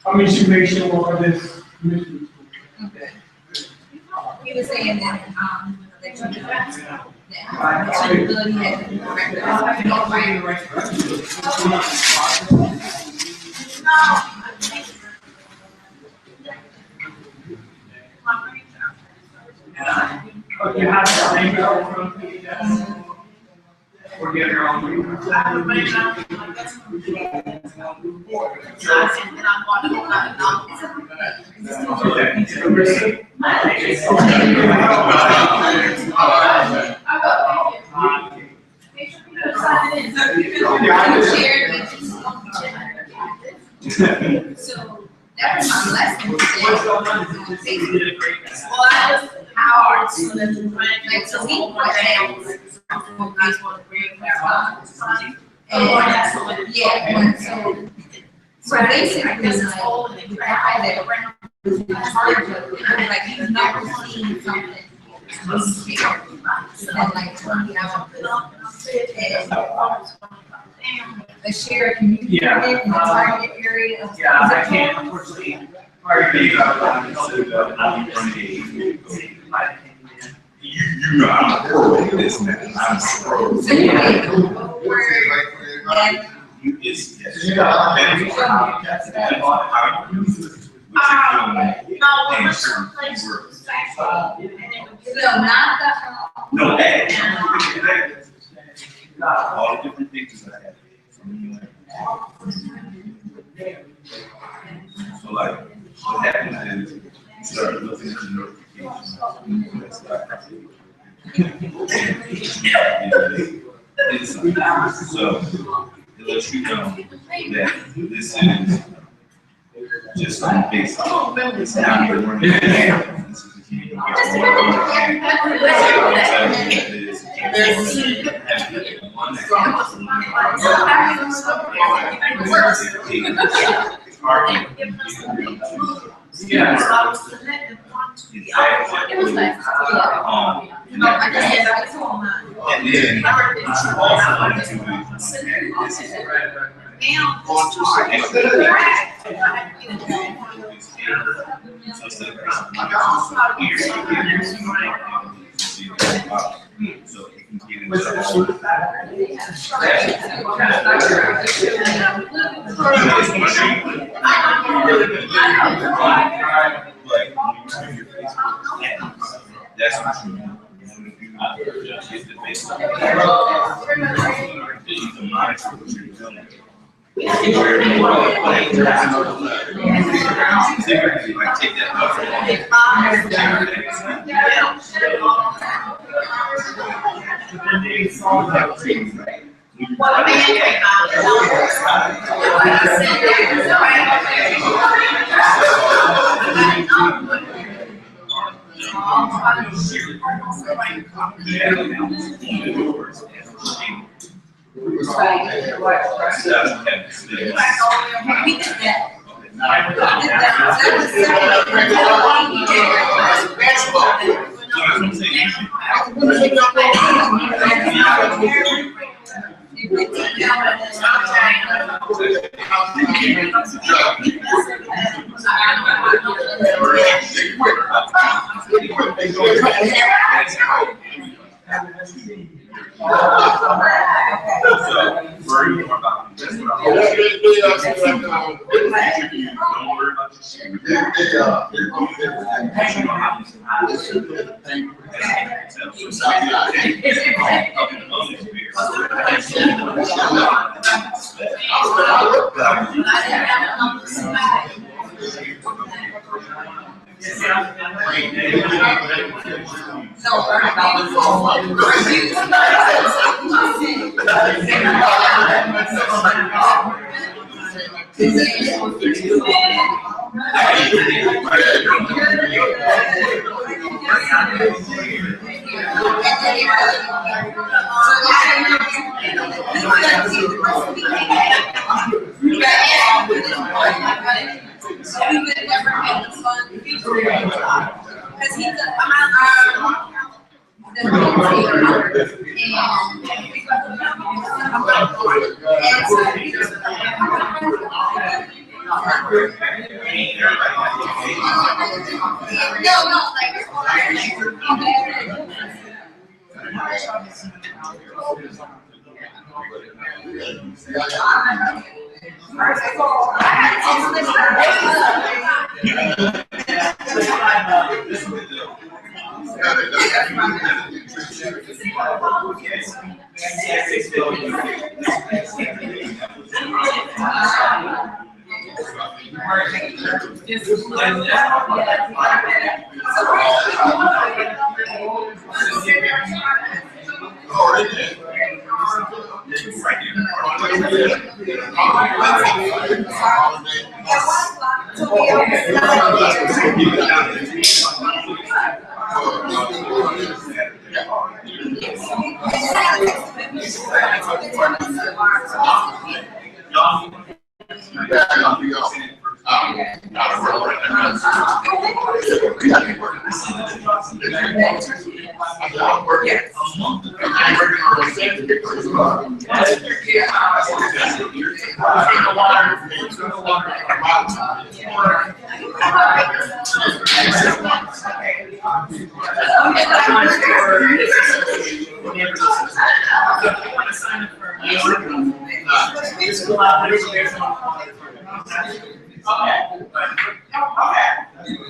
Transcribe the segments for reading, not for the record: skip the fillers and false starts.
I mean, she makes sure all this commission. Okay. He was saying that, that you know, that suitability has been corrected. You have to make your own. Or get your own. So that was my lesson today. Well, I just how hard to like so we put down and yeah, so basically like the guy that was in charge of it, like he's never seen something and like 20 hours. A shared community in the target area of. Yeah, I can't unfortunately. You know, I'm a pro at this now. I'm a pro. So you made the word that. Yes. No, not the. No, all the different things that I had from you. So like, what happens is you start looking at the notifications. So it lets you know that this is just based on it's not your running. This is the key. It was nice. And then you should also want to do so you can get into that's what you want to do. Get the basic. You can monitor what you're doing. Like take that buffer.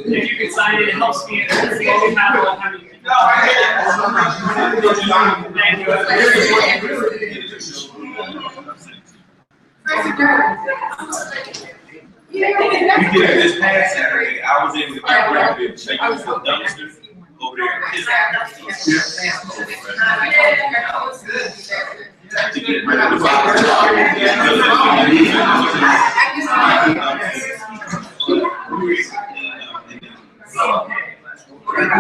If you could sign it, it helps me. Thank We did it this past Saturday. I was able to get rid of it, shake the dumpster over there. To get rid of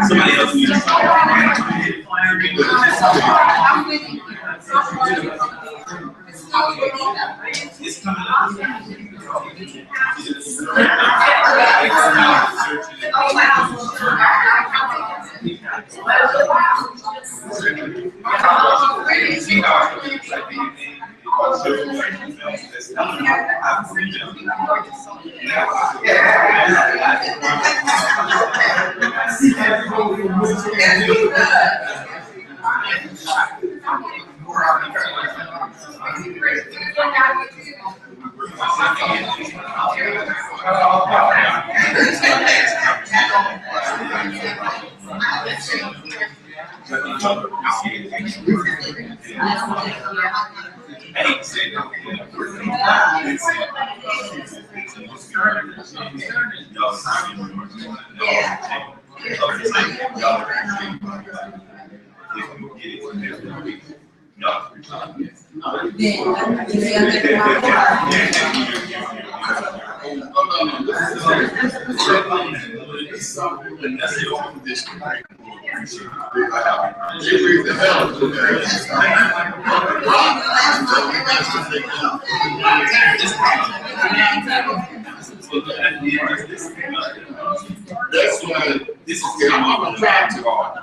somebody else needs to it's coming up. That's why this is getting off the track to all.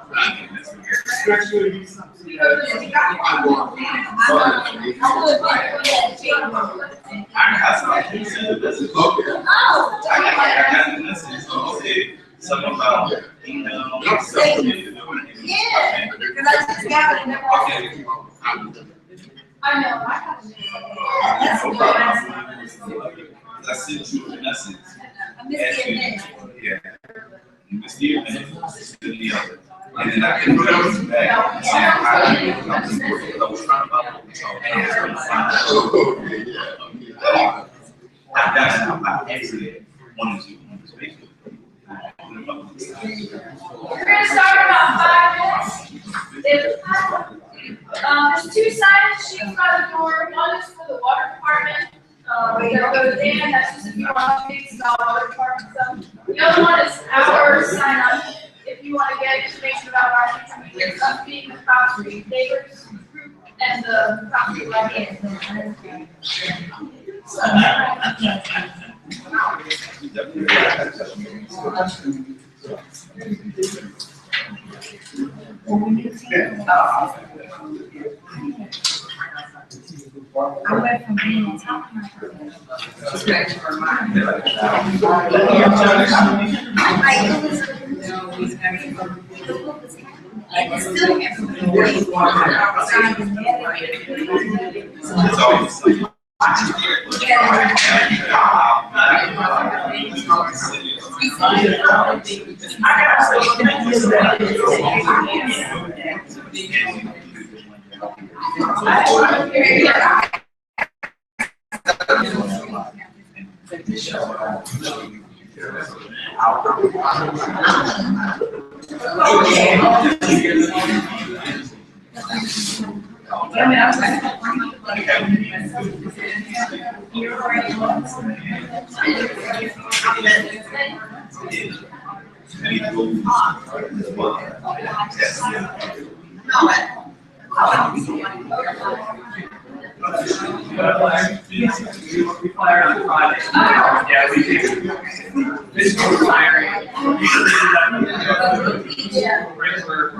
Something about yeah, because I just got it. I know. I sent you a message. I missed the event. Yeah. You missed the event. The other. And then I can put it back and say I was trying to I actually wanted to speak. We're gonna start in about 5 minutes. There's 2 sign-in sheets by the door. One is for the water department. That goes in. That's just if you want to speak about water department stuff. The other one is our sign-up. If you want to get information about our future stuff, being the Cobbs Street neighbors and the Cobbs Street right I went from being on top of my It's always We fly around Friday. Yeah, we do. This is firing. Regular.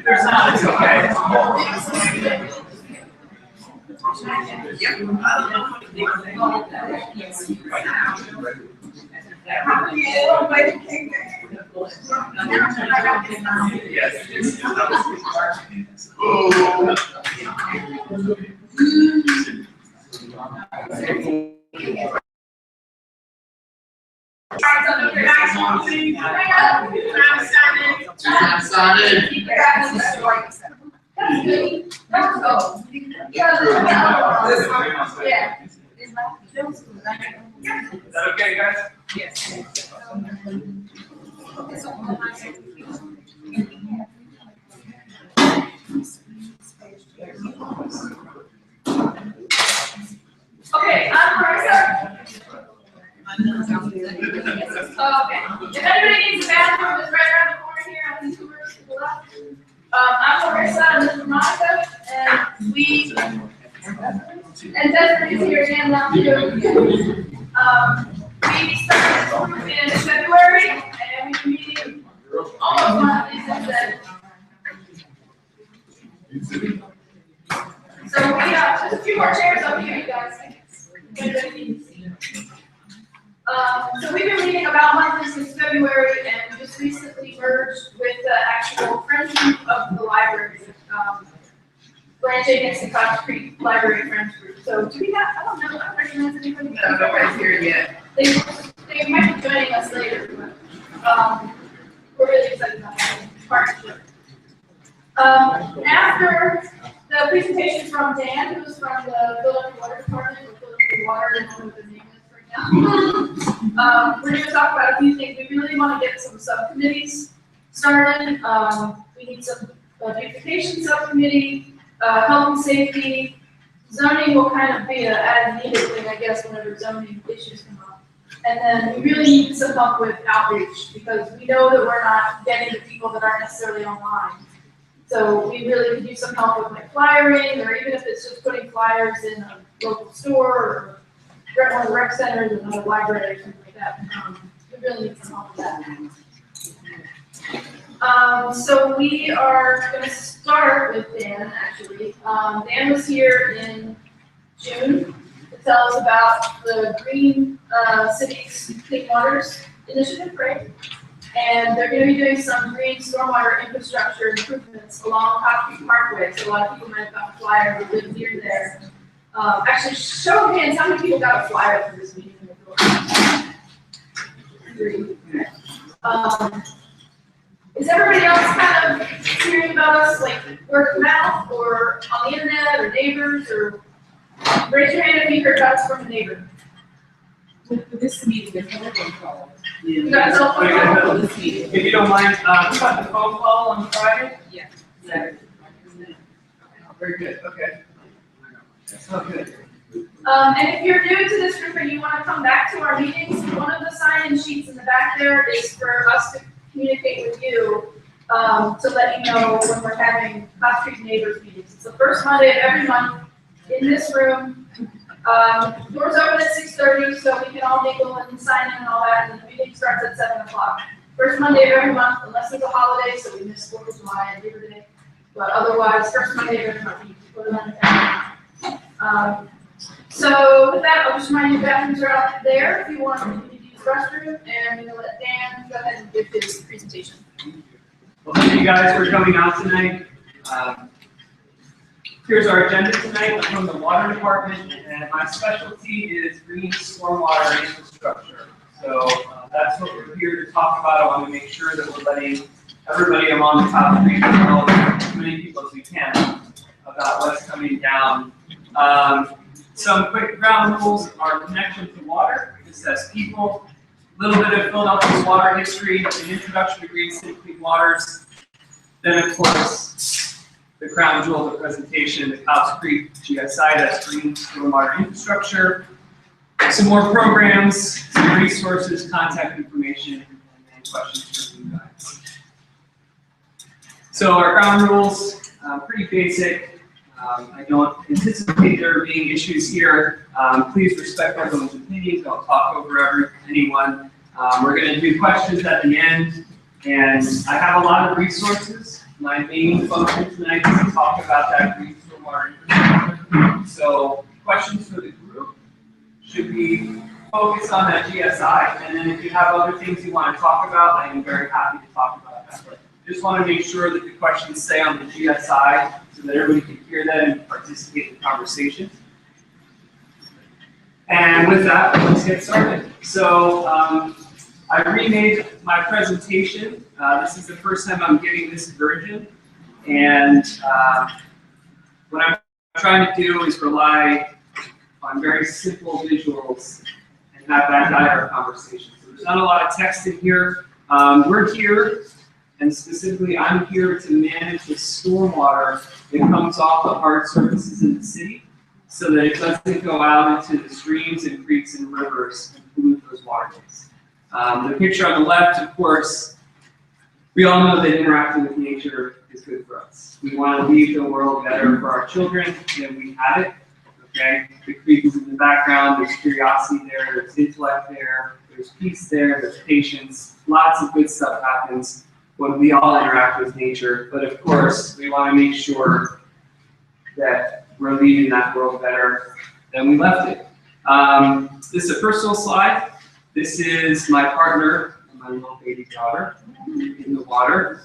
There's not, it's okay. Is that okay, guys? Yes. Okay, I'm Marissa. Okay, if anybody needs a bathroom, it's right around the corner here on these doors to the left. I'm Marissa, and this is Monica, and we, and Desiree is here again now too. We started in February, and we've been meeting almost monthly since then. So we have just a few more chairs up here, you guys. So we've been meeting about monthly since February, and we just recently merged with the actual Friends Group of the library, branching next to Cobbs Creek Library Friends Group. So do we have, I don't know, I don't recognize anybody. No, nobody's here yet. They might be joining us later, but, we're really excited about that partnership. After the presentation from Dan, who's from the Philadelphia Water Department, or Philadelphia Water, I don't know what the name is right now. We're gonna talk about a few things. We really wanna get some subcommittees started. We need some beautification subcommittee, health and safety. Zoning will kind of be an as needed thing, I guess, whenever zoning issues come up. And then we really need some help with outreach, because we know that we're not getting to people that aren't necessarily online. So we really could use some help with like flyering, or even if it's just putting flyers in a local store, or one of the rec centers, or another library, or something like that. We really need some help with that. So we are going to start with Dan, actually. Dan was here in June to tell us about the Green Cities Clean Waters Initiative, right? And they're going to be doing some green stormwater infrastructure improvements along Cobbs Parkway. So a lot of people might have got a flyer or live near there. Actually, show of hands, how many people got a flyer for this meeting? Is everybody else kind of hearing about us, like word of mouth, or on the internet, or neighbors, or raise your hand if you heard about us from a neighbor? For this meeting, there's no phone call. You got a cell phone call? For this meeting. If you don't mind, who got the phone call on Friday? Yeah. Very good, okay. So good. And if you're new to this group and you want to come back to our meetings, one of the sign-in sheets in the back there is for us to communicate with you, to let you know when we're having Cobbs Street Neighbors meetings. It's the first Monday of every month in this room. Doors open at 6:30, so we can all mingle and sign in and all that, and the meeting starts at 7 o'clock. First Monday of every month, unless there's a holiday, so we miss 4th of July and Labor Day. But otherwise, first Monday of every month, you can put it on the calendar. So with that, I'll just remind you, bathrooms are out there if you want to use the restroom, and I'm going to let Dan go ahead and give his presentation. Well, thank you guys for coming out tonight. Here's our agenda tonight. I'm from the water department, and my specialty is green stormwater infrastructure. So that's what we're here to talk about. I want to make sure that we're letting everybody along the top street know, as many people as we can, about what's coming down. Some quick ground rules: our connection to water. This says people. A little bit of Philadelphia's water history, an introduction to Green City Clean Waters. Then, of course, the crown jewel of the presentation, the Cobbs Creek GSI, that's Green Stormwater Infrastructure. Some more programs, some resources, contact information, and then questions from you guys. So our ground rules, pretty basic. I don't anticipate there being issues here. Please respect everyone's opinions. Don't talk over anyone. We're going to do questions at the end, and I have a lot of resources. My main focus tonight is to talk about that green stormwater infrastructure. So questions for the group should be focused on that GSI, and then if you have other things you want to talk about, I am very happy to talk about that. But just want to make sure that the questions stay on the GSI so that everybody can hear that and participate in the conversation. And with that, let's get started. So I remade my presentation. This is the first time I'm giving this version. And what I'm trying to do is rely on very simple visuals and have that guide our conversation. So there's not a lot of text in here. We're here, and specifically I'm here to manage the stormwater that comes off the hard surfaces in the city so that it doesn't go out into the streams and creeks and rivers and pollute those waterways. The picture on the left, of course, we all know that interacting with nature is good for us. We want to leave the world better for our children than we have it. Okay, the creek is in the background. There's curiosity there. There's intellect there. There's peace there. There's patience. Lots of good stuff happens when we all interact with nature. But of course, we want to make sure that we're leaving that world better than we left it. This is a personal slide. This is my partner and my little baby daughter in the water.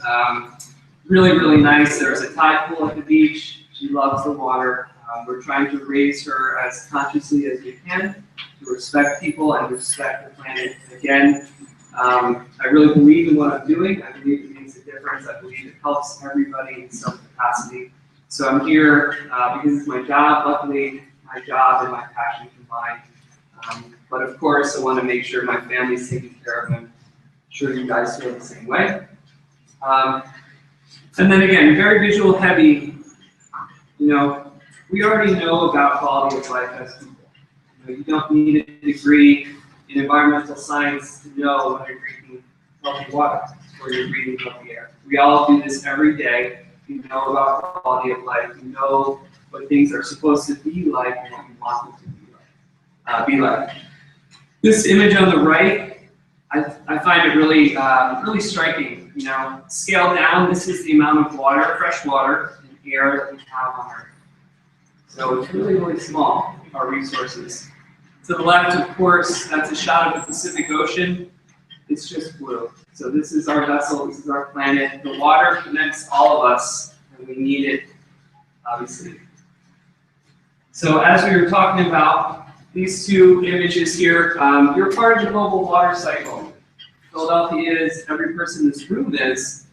Really, really nice. There's a tide pool at the beach. She loves the water. We're trying to raise her as consciously as we can to respect people and respect the planet. Again, I really believe in what I'm doing. I believe it makes a difference. I believe it helps everybody in some capacity. So I'm here because it's my job. Luckily, my job and my passion combined. But of course, I want to make sure my family's taken care of, and I'm sure you guys feel the same way. And then again, very visual heavy. You know, we already know about quality of life as people. You know, you don't need a degree in environmental science to know when you're drinking healthy water or you're breathing healthy air. We all do this every day. You know about quality of life. You know what things are supposed to be like and what you want them to be like. This image on the right, I find it really, really striking. You know, scale down. This is the amount of water, fresh water, and air that we have on Earth. So it's really, really small, our resources. To the left, of course, that's a shot of the Pacific Ocean. It's just blue. So this is our vessel, this is our planet. The water connects all of us, and we need it, obviously. So as we were talking about these two images here, you're part of the global water cycle. Philadelphia is, every person in this room is.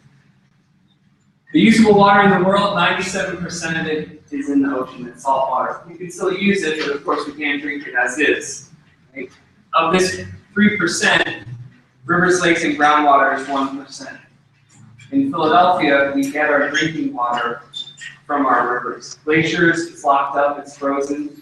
The usable water in the world, 97% of it is in the ocean. It's salt water. You can still use it, but of course we can't drink it as is. Right? Of this 3%, rivers, lakes, and groundwater is 1%. In Philadelphia, we get our drinking water from our rivers. Glaciers, it's locked up, it's frozen.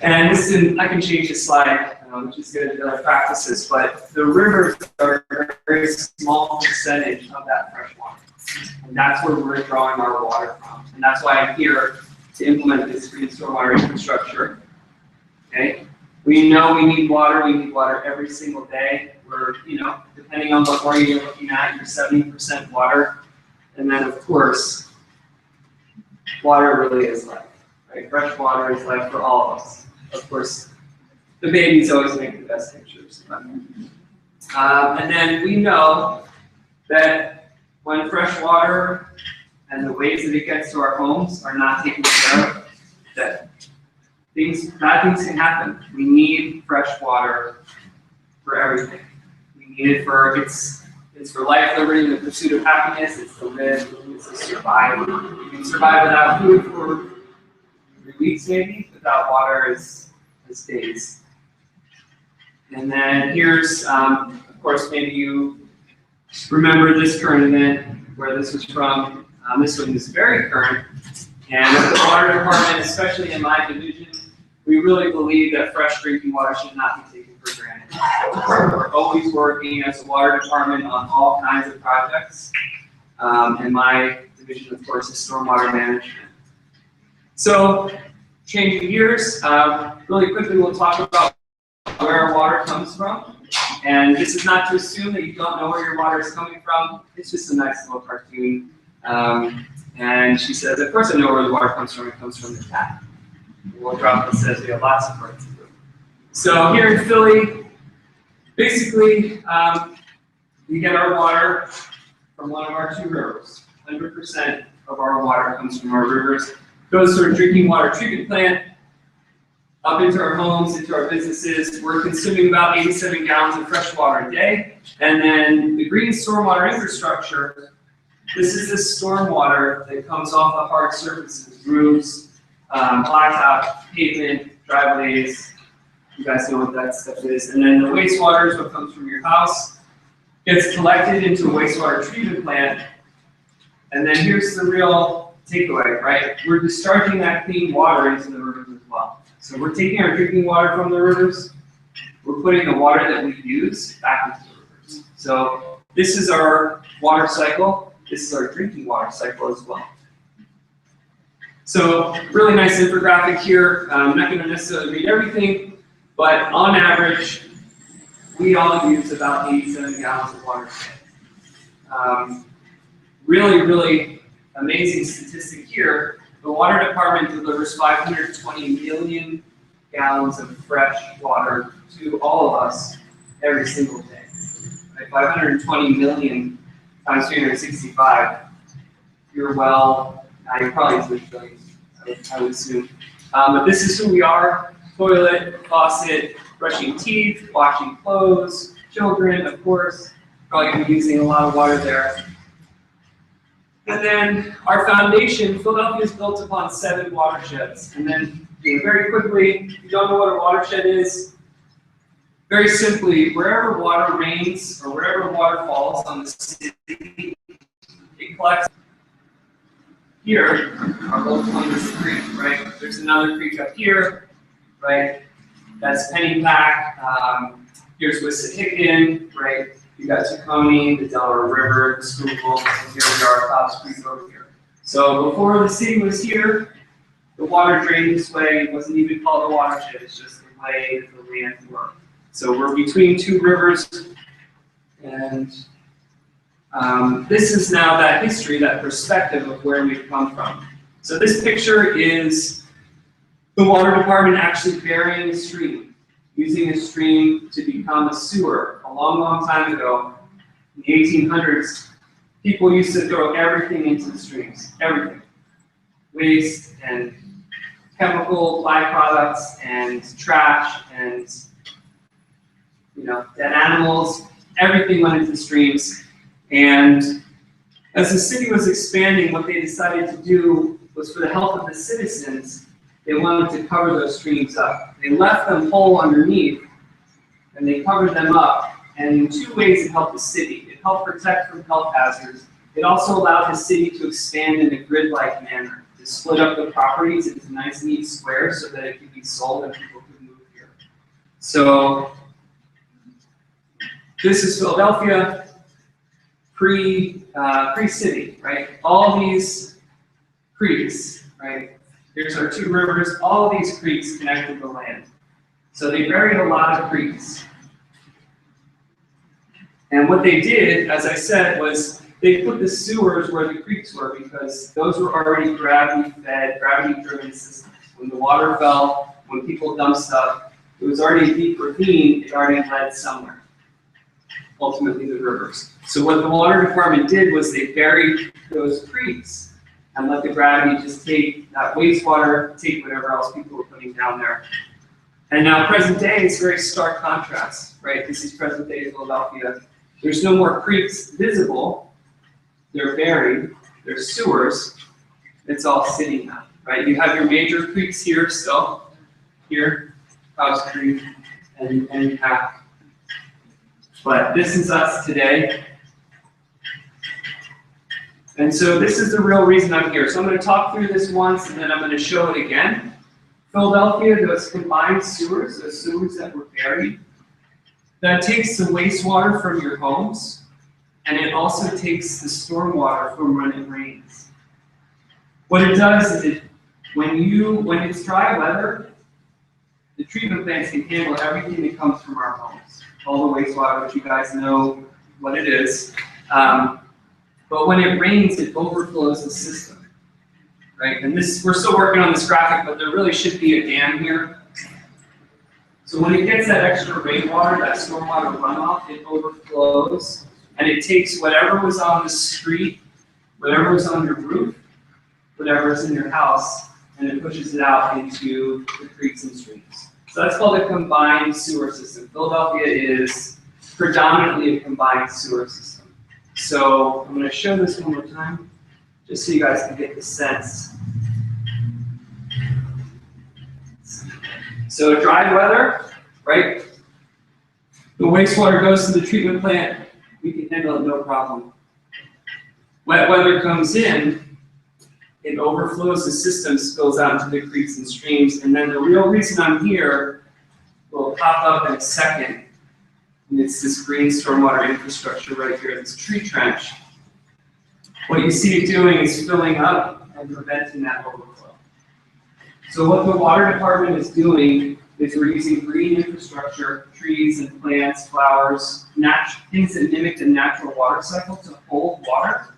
And this is, I can change this slide, which is good at other practices, but the rivers are a very small percentage of that fresh water. And that's where we're drawing our water from. And that's why I'm here to implement this green stormwater infrastructure. Okay? We know we need water every single day. We're, depending on what area you're looking at, you're 70% water. And then of course, water really is life. Right? Fresh water is life for all of us. Of course, the babies always make the best pictures. And then we know that when fresh water and the ways that it gets to our homes are not taken care of, that bad things can happen. We need fresh water for everything. We need it for it's for life, liberty, and the pursuit of happiness. It's to live, it's to survive. You can survive without food for 3 weeks maybe. Without water is days. And then here's, of course, maybe you remember this current event where this was from. This one is very current. And the water department, especially in my division, we really believe that fresh drinking water should not be taken for granted. We're always working as a water department on all kinds of projects. And my division, of course, is stormwater management. So, changing gears, really quickly we'll talk about where our water comes from. And this is not to assume that you don't know where your water is coming from. It's just a nice little cartoon. And she says, of course I know where the water comes from. It comes from the tap. We'll drop this says we have lots of parts of it. So here in Philly, basically, we get our water from one of our 2 rivers. 100% of our water comes from our rivers. Goes to our drinking water treatment plant, up into our homes, into our businesses. We're consuming about 87 gallons of fresh water a day. And then the green stormwater infrastructure, this is the stormwater that comes off the hard surfaces, roofs, blacktop, pavement, driveways. You guys know what that stuff is. And then the wastewater is what comes from your house, gets collected into a wastewater treatment plant. And then here's the real takeaway, right? We're discharging that clean water into the rivers as well. So we're taking our drinking water from the rivers, we're putting the water that we use back into the rivers. So this is our water cycle, this is our drinking water cycle as well. So really nice infographic here. I'm not going to necessarily read everything, but on average, we all use about 87 gallons of water a day. Really amazing statistic here. The water department delivers 520 million gallons of fresh water to all of us every single day. Right? 520 million times 365. You're probably into billions, I would assume. But this is who we are. Toilet, faucet, brushing teeth, washing clothes, children, of course. Probably going to be using a lot of water there. And then our foundation, Philadelphia is built upon 7 watersheds. And then very quickly, if you don't know what a watershed is, very simply, wherever water rains or wherever water falls on the city, it collects. Here, our local one is the creek, right? There's another creek up here, right? That's Pennypack. Here's Wissahickon, right? You got Tacony, the Delaware River, the Schuylkill, and here we are, Cobbs Creek over here. So before the city was here, the water drained this way. It wasn't even called a watershed, it's just the way that the land worked. So we're between two rivers, and this is now that history, that perspective of where we've come from. So this picture is the water department actually burying a stream, using a stream to become a sewer. A long, long time ago, in the 1800s, people used to throw everything into the streams, everything. Waste and chemical byproducts and trash and dead animals, everything went into the streams. And as the city was expanding, what they decided to do was, for the health of the citizens, they wanted to cover those streams up. They left them whole underneath, and they covered them up. And in two ways it helped the city. It helped protect from health hazards. It also allowed the city to expand in a grid-like manner, to split up the properties into nice, neat squares so that it could be sold and people could move here. So this is Philadelphia, pre-city, right? All these creeks, right? Here's our two rivers. All of these creeks connected the land. So they buried a lot of creeks. And what they did, as I said, was they put the sewers where the creeks were, because those were already gravity-fed, gravity-driven systems. When the water fell, when people dumped stuff, it was already a deep ravine, it already led somewhere. Ultimately the rivers. So what the water department did was they buried those creeks and let the gravity just take that wastewater, take whatever else people were putting down there. And now present day, it's very stark contrast, right? This is present day Philadelphia. There's no more creeks visible. They're buried. There's sewers. It's all city now, right? You have your major creeks here still. Here, Cobbs Creek, and Pack. But this is us today. And so this is the real reason I'm here. So I'm going to talk through this once, and then I'm going to show it again. Philadelphia, those combined sewers, those sewers that were buried, that takes the wastewater from your homes, and it also takes the stormwater from when it rains. What it does is when it's dry weather, the treatment plants can handle everything that comes from our homes. All the wastewater, which you guys know what it is. But when it rains, it overflows the system, right? And this, we're still working on this graphic, but there really should be a dam here. So when it gets that extra rainwater, that stormwater runoff, it overflows, and it takes whatever was on the street, whatever was on your roof, whatever is in your house, and it pushes it out into the creeks and streams. So that's called a combined sewer system. Philadelphia is predominantly a combined sewer system. So I'm going to show this one more time, just so you guys can get the sense. So dry weather, right? The wastewater goes to the treatment plant. We can handle it no problem. Wet weather comes in, it overflows the system, spills out into the creeks and streams, and then the real reason I'm here will pop up in a second. And it's this green stormwater infrastructure right here, this tree trench. What you see it doing is filling up and preventing that overflow. So what the water department is doing is we're using green infrastructure, trees and plants, flowers, things that mimic the natural water cycle to hold water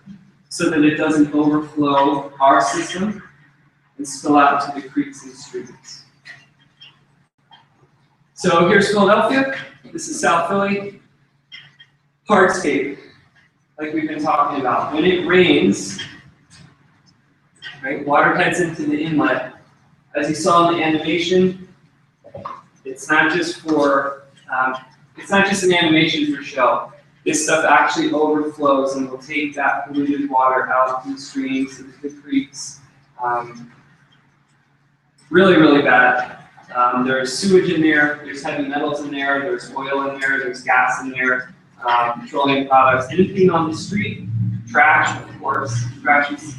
so that it doesn't overflow our system and spill out into the creeks and streams. So here's Philadelphia. This is South Philly. Hardscape, like we've been talking about. When it rains, right, water heads into the inlet. As you saw in the animation, it's not just an animation for show. This stuff actually overflows and will take that polluted water out in the streams, into the creeks. Really, really bad. There's sewage in there, there's heavy metals in there, there's oil in there, there's gas in there, petroleum products, anything on the street, trash, of course, trash is,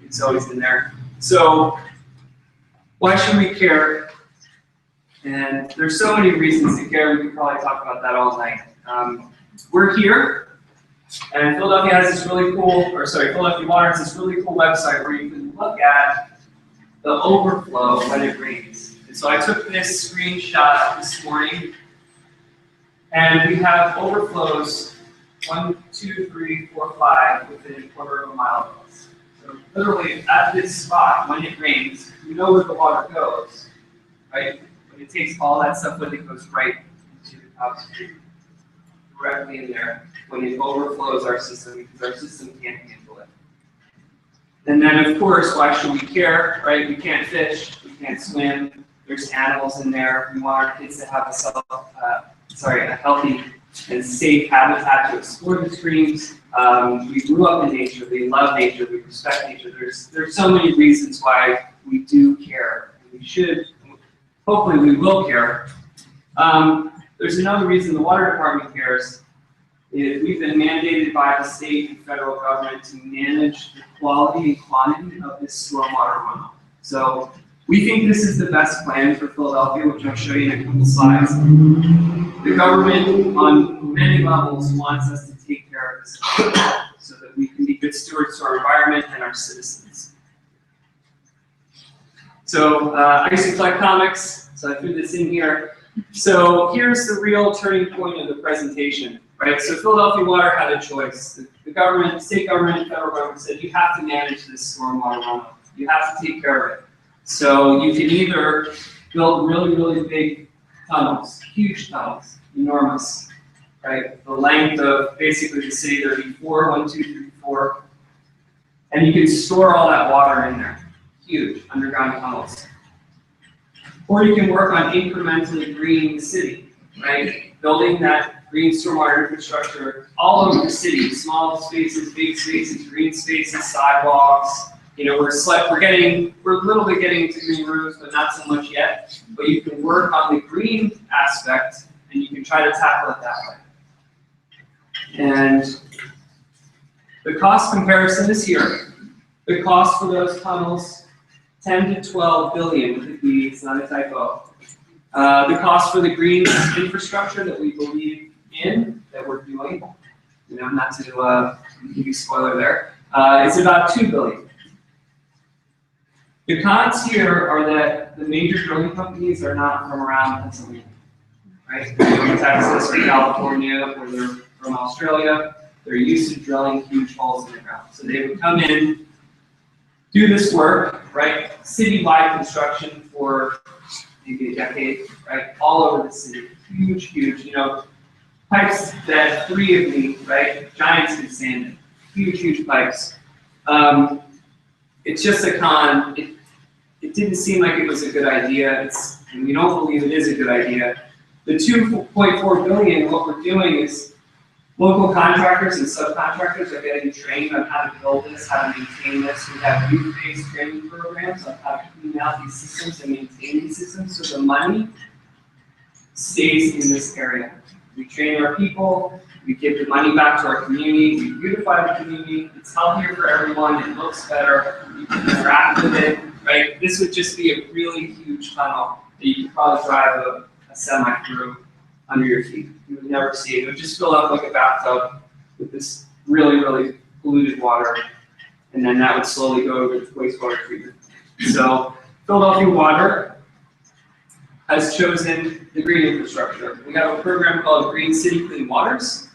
it's always in there. So why should we care And there's so many reasons to care. We could probably talk about that all night. We're here, and Philadelphia has this really cool, Philadelphia Water has this really cool website where you can look at the overflow when it rains. And so I took this screenshot this morning, and we have overflows 1, 2, 3, 4, 5 within a quarter of a mile of us. So literally at this spot, when it rains, you know where the water goes, right? But it takes all that stuff when it goes right into the Cobbs Creek, directly in there, when it overflows our system, because our system can't handle it. And then, of course, why should we care, right? We can't fish, we can't swim, there's animals in there. We want our kids to have a healthy and safe habitat to explore the streams. We grew up in nature, we love nature, we respect nature. There's so many reasons why we do care. And we should, hopefully we will care. There's another reason the water department cares. We've been mandated by the state and federal government to manage the quality and quantity of this stormwater runoff. So we think this is the best plan for Philadelphia, which I'll show you in a couple slides. The government, on many levels, wants us to take care of this so that we can be good stewards to our environment and our citizens. So I used to collect comics, so I threw this in here. So here's the real turning point of the presentation, right? So Philadelphia Water had a choice. The government, state government, and federal government said you have to manage this stormwater runoff. You have to take care of it. So you can either build really, really big tunnels, huge tunnels, enormous, right? The length of basically the city, there'd be 1, 2, 3, 4, and you can store all that water in there. Huge underground tunnels. Or you can work on incrementally greening the city, right? Building that green stormwater infrastructure all over the city, small spaces, big spaces, green spaces, sidewalks. You know, we're a little bit getting into green roofs, but not so much yet. But you can work on the green aspect, and you can try to tackle it that way. And the cost comparison is here. The cost for those tunnels, 10 to 12 billion with a B, it's not a typo. The cost for the green infrastructure that we believe in, that we're doing, you know, not to give you a spoiler there, is about 2 billion. The cons here are that the major drilling companies are not from around Pennsylvania, right? They're from Texas or California, or they're from Australia. They're used to drilling huge holes in the ground. So they would come in, do this work, right? Citywide construction for maybe a decade, right? All over the city. Huge, huge, you know, pipes that 3 of me, right? Giants can stand in. Huge, huge pipes. It's just a con. It didn't seem like it was a good idea. And we don't believe it is a good idea. The 2.4 billion, what we're doing is local contractors and subcontractors are getting trained on how to build this, how to maintain this. We have youth-based training programs on how to clean out these systems and maintain these systems, so the money stays in this area. We train our people, we give the money back to our community, we beautify the community, it's healthier for everyone, it looks better, you can interact with it, right? This would just be a really huge tunnel that you could probably drive a semi through under your feet. You would never see it. It would just fill up like a bathtub with this really, really polluted water, and then that would slowly go over to wastewater treatment. So Philadelphia Water has chosen the green infrastructure. We have a program called Green City Clean Waters,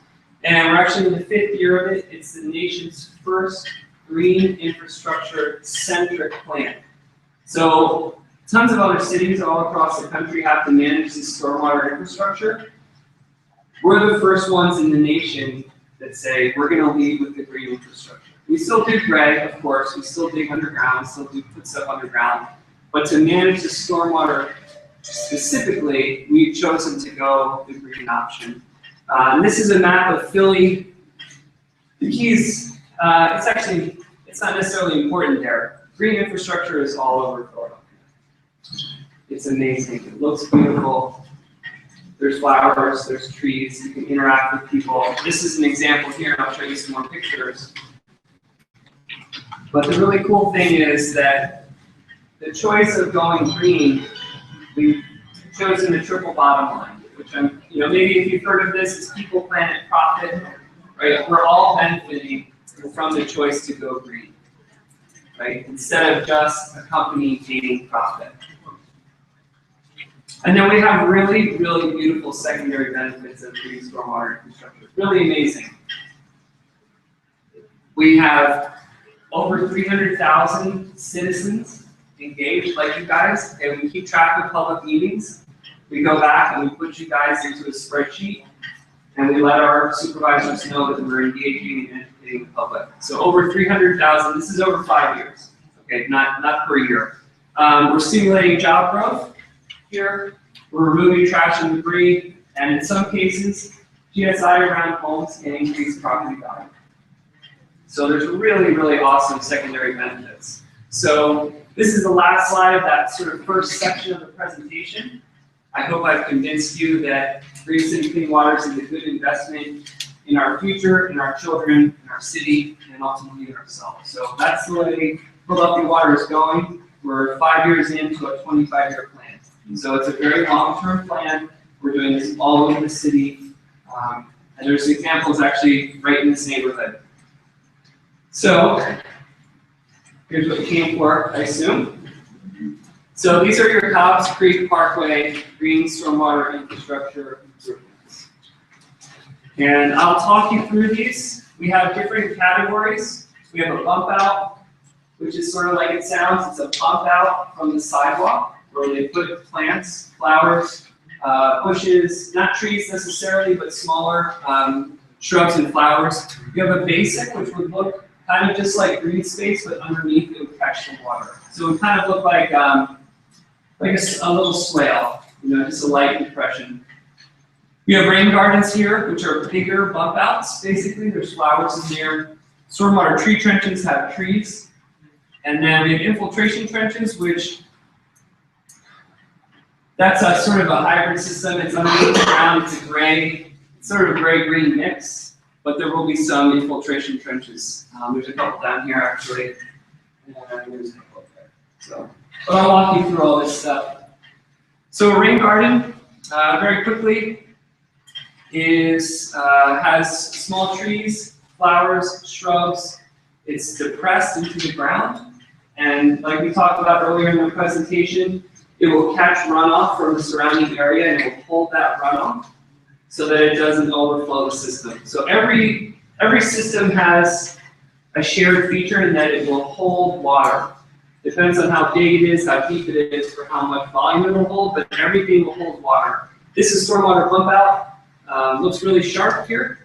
and we're actually in the 5th year of it. It's the nation's first green infrastructure centric plan. So tons of other cities all across the country have to manage this stormwater infrastructure. We're the first ones in the nation that say we're going to lead with the green infrastructure. We still do gray, of course. We still dig underground. We still do put stuff underground. But to manage the stormwater specifically, we've chosen to go the green option. This is a map of Philly. The keys, it's not necessarily important there. Green infrastructure is all over Philadelphia. It's amazing. It looks beautiful. There's flowers, there's trees, you can interact with people. This is an example here, and I'll show you some more pictures. But the really cool thing is that the choice of going green, we've chosen the triple bottom line, which maybe if you've heard of this, is people, planet, profit, right? We're all benefiting from the choice to go green, right? Instead of just a company gaining profit. And then we have really, really beautiful secondary benefits of green stormwater infrastructure. Really amazing. We have over 300,000 citizens engaged, like you guys, and we keep track of public meetings. We go back and we put you guys into a spreadsheet, and we let our supervisors know that we're engaging and educating the public. So over 300,000, this is over 5 years, okay, not per year. We're stimulating job growth here. We're removing trash and debris, and in some cases, GSI around homes can increase property value. So there's really, really awesome secondary benefits. So this is the last slide of that sort of first section of the presentation. I hope I've convinced you that Green City Clean Water is a good investment in our future, in our children, in our city, and ultimately in ourselves. So that's the way Philadelphia Water is going. We're 5 years into a 25-year plan. So it's a very long-term plan. We're doing this all over the city. And there's examples actually right in this neighborhood. So here's what you came for, I assume. So these are your Cobbs Creek Parkway green stormwater infrastructure improvements. And I'll talk you through these. We have different categories. We have a bump out, which is sort of like it sounds. It's a bump out from the sidewalk where they put plants, flowers, bushes, not trees necessarily, but smaller shrubs and flowers. You have a basic, which would look kind of just like green space, but underneath it would catch the water. So it would kind of look like a little swale, just a light depression. We have rain gardens here, which are bigger bump outs, basically. There's flowers in there. Stormwater tree trenches have trees. And then we have infiltration trenches, which that's a sort of a hybrid system. It's underneath the ground. It's a gray, sort of gray-green mix, but there will be some infiltration trenches. There's a couple down here actually, and there's a couple up there. So, but I'll walk you through all this stuff. So a rain garden, very quickly, has small trees, flowers, shrubs. It's depressed into the ground, and like we talked about earlier in the presentation, it will catch runoff from the surrounding area and it will hold that runoff so that it doesn't overflow the system. So every system has a shared feature in that it will hold water. Depends on how big it is, how deep it is, or how much volume it will hold, but everything will hold water. This is stormwater pump out. Looks really sharp here.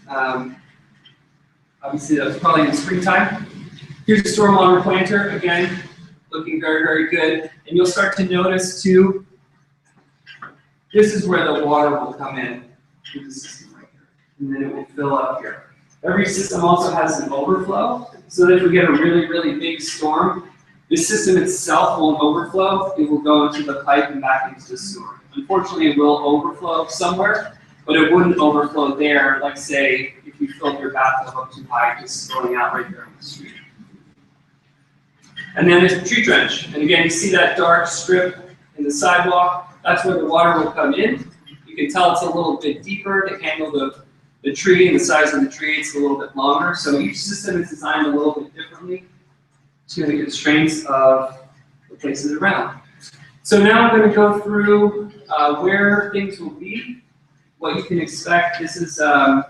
Obviously that was probably in the springtime. Here's a stormwater planter, again, looking very, very good. And you'll start to notice too, this is where the water will come in through the system right here. And then it will fill up here. Every system also has an overflow, so that if we get a really, really big storm, the system itself won't overflow. It will go into the pipe and back into the sewer. Unfortunately, it will overflow somewhere, but it wouldn't overflow there, like say, if you filled your bathtub up too high, just going out right there on the street. And then there's a tree trench. And again, you see that dark strip in the sidewalk. That's where the water will come in. You can tell it's a little bit deeper to handle the tree and the size of the tree. It's a little bit longer. So each system is designed a little bit differently to the constraints of the places around. So now I'm going to go through where things will be, what you can expect. This is, the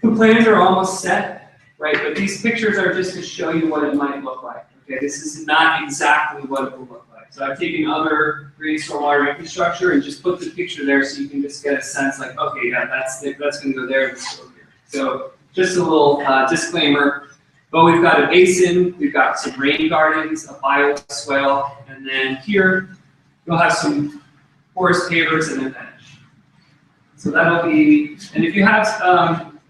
plans are almost set. Right, but these pictures are just to show you what it might look like. Okay, this is not exactly what it will look like. So I've taken other green stormwater infrastructure and just put the picture there so you can just get a sense like, okay, yeah, that's going to go there, this will go here. So just a little disclaimer. But we've got a basin, we've got some rain gardens, a bioswale, and then here you'll have some forest pavers and a bench. So that'll be, and if you have,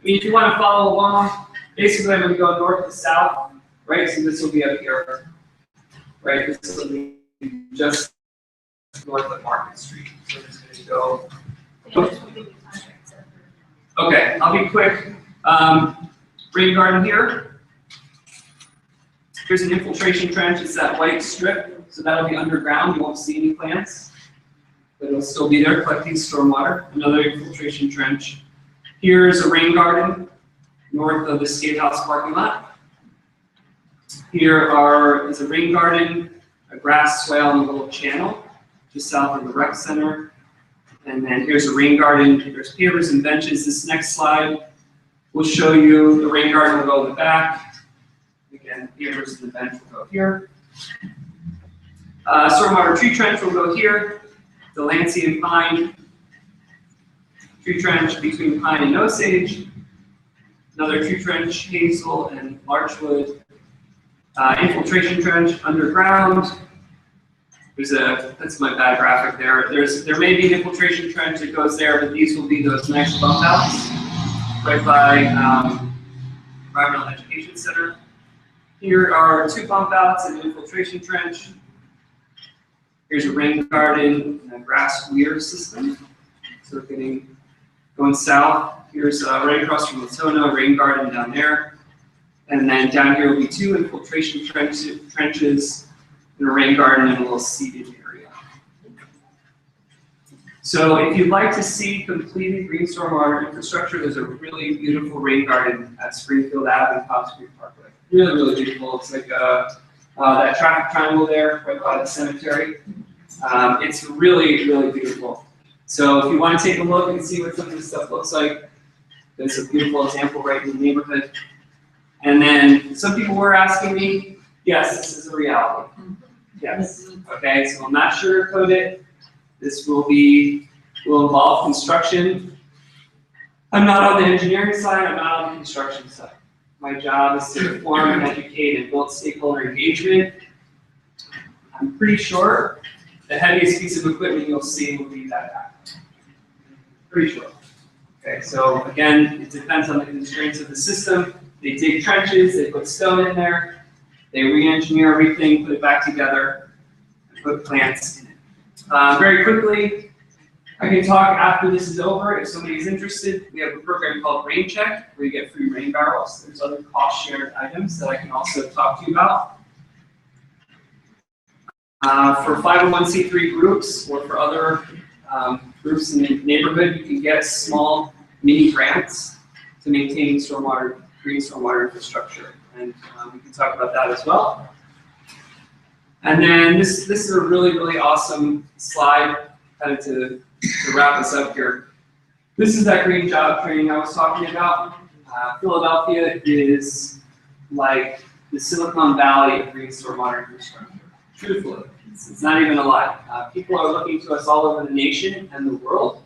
if you want to follow along. Basically, I'm going to go north to south, right? So this will be up here, right? This will be just north of Market Street. So I'm just going to go. Okay, I'll be quick. Rain garden here. Here's an infiltration trench. It's that white strip, so that'll be underground. You won't see any plants. but it'll still be there collecting stormwater. Another infiltration trench. Here's a rain garden north of the Skate House parking lot. Here is a rain garden, a grass swale, and a little channel just south of the rec center. And then here's a rain garden. There's pavers and benches. This next slide will show you the rain garden will go in the back. Again, pavers and the bench will go here. Stormwater tree trench will go here. The Lancey and Pine tree trench between Pine and Osage. Another tree trench, Hazel and Larchwood. Infiltration trench underground. That's my bad graphic there. There may be an infiltration trench that goes there, but these will be those nice bump outs right by Environmental Education Center. Here are 2 bump outs and an infiltration trench. Here's a rain garden and a grass weir system. So going south. Here's right across from Latona, rain garden down there. And then down here will be 2 infiltration trenches and a rain garden and a little seated area. So if you'd like to see completed green stormwater infrastructure, there's a really beautiful rain garden at Springfield Ave and Cobbs Creek Parkway. Really, really beautiful. It's like that traffic triangle there right by the cemetery. It's really, really beautiful. So if you want to take a look and see what some of this stuff looks like, there's a beautiful example right in the neighborhood. And then some people were asking me, yes, this is a reality. Yes. Okay, so I'm not sugarcoat it. This will involve construction. I'm not on the engineering side, I'm not on the construction side. My job is to inform, educate, and build stakeholder engagement. I'm pretty sure the heaviest piece of equipment you'll see will be that back. Pretty sure. Okay, so again, it depends on the constraints of the system. They dig trenches, they put stone in there, they re-engineer everything, put it back together, and put plants in it. Very quickly, I can talk after this is over if somebody's interested. We have a program called Rain Check, where you get free rain barrels. There's other cost-shared items that I can also talk to you about. For 501c3 groups or for other groups in the neighborhood, you can get small mini grants to maintain green stormwater infrastructure. And we can talk about that as well. And then this is a really, really awesome slide kind of to wrap us up here. This is that green job training I was talking about. Philadelphia is like the Silicon Valley of green stormwater infrastructure. Truthfully, it's not even a lie. People are looking to us all over the nation and the world.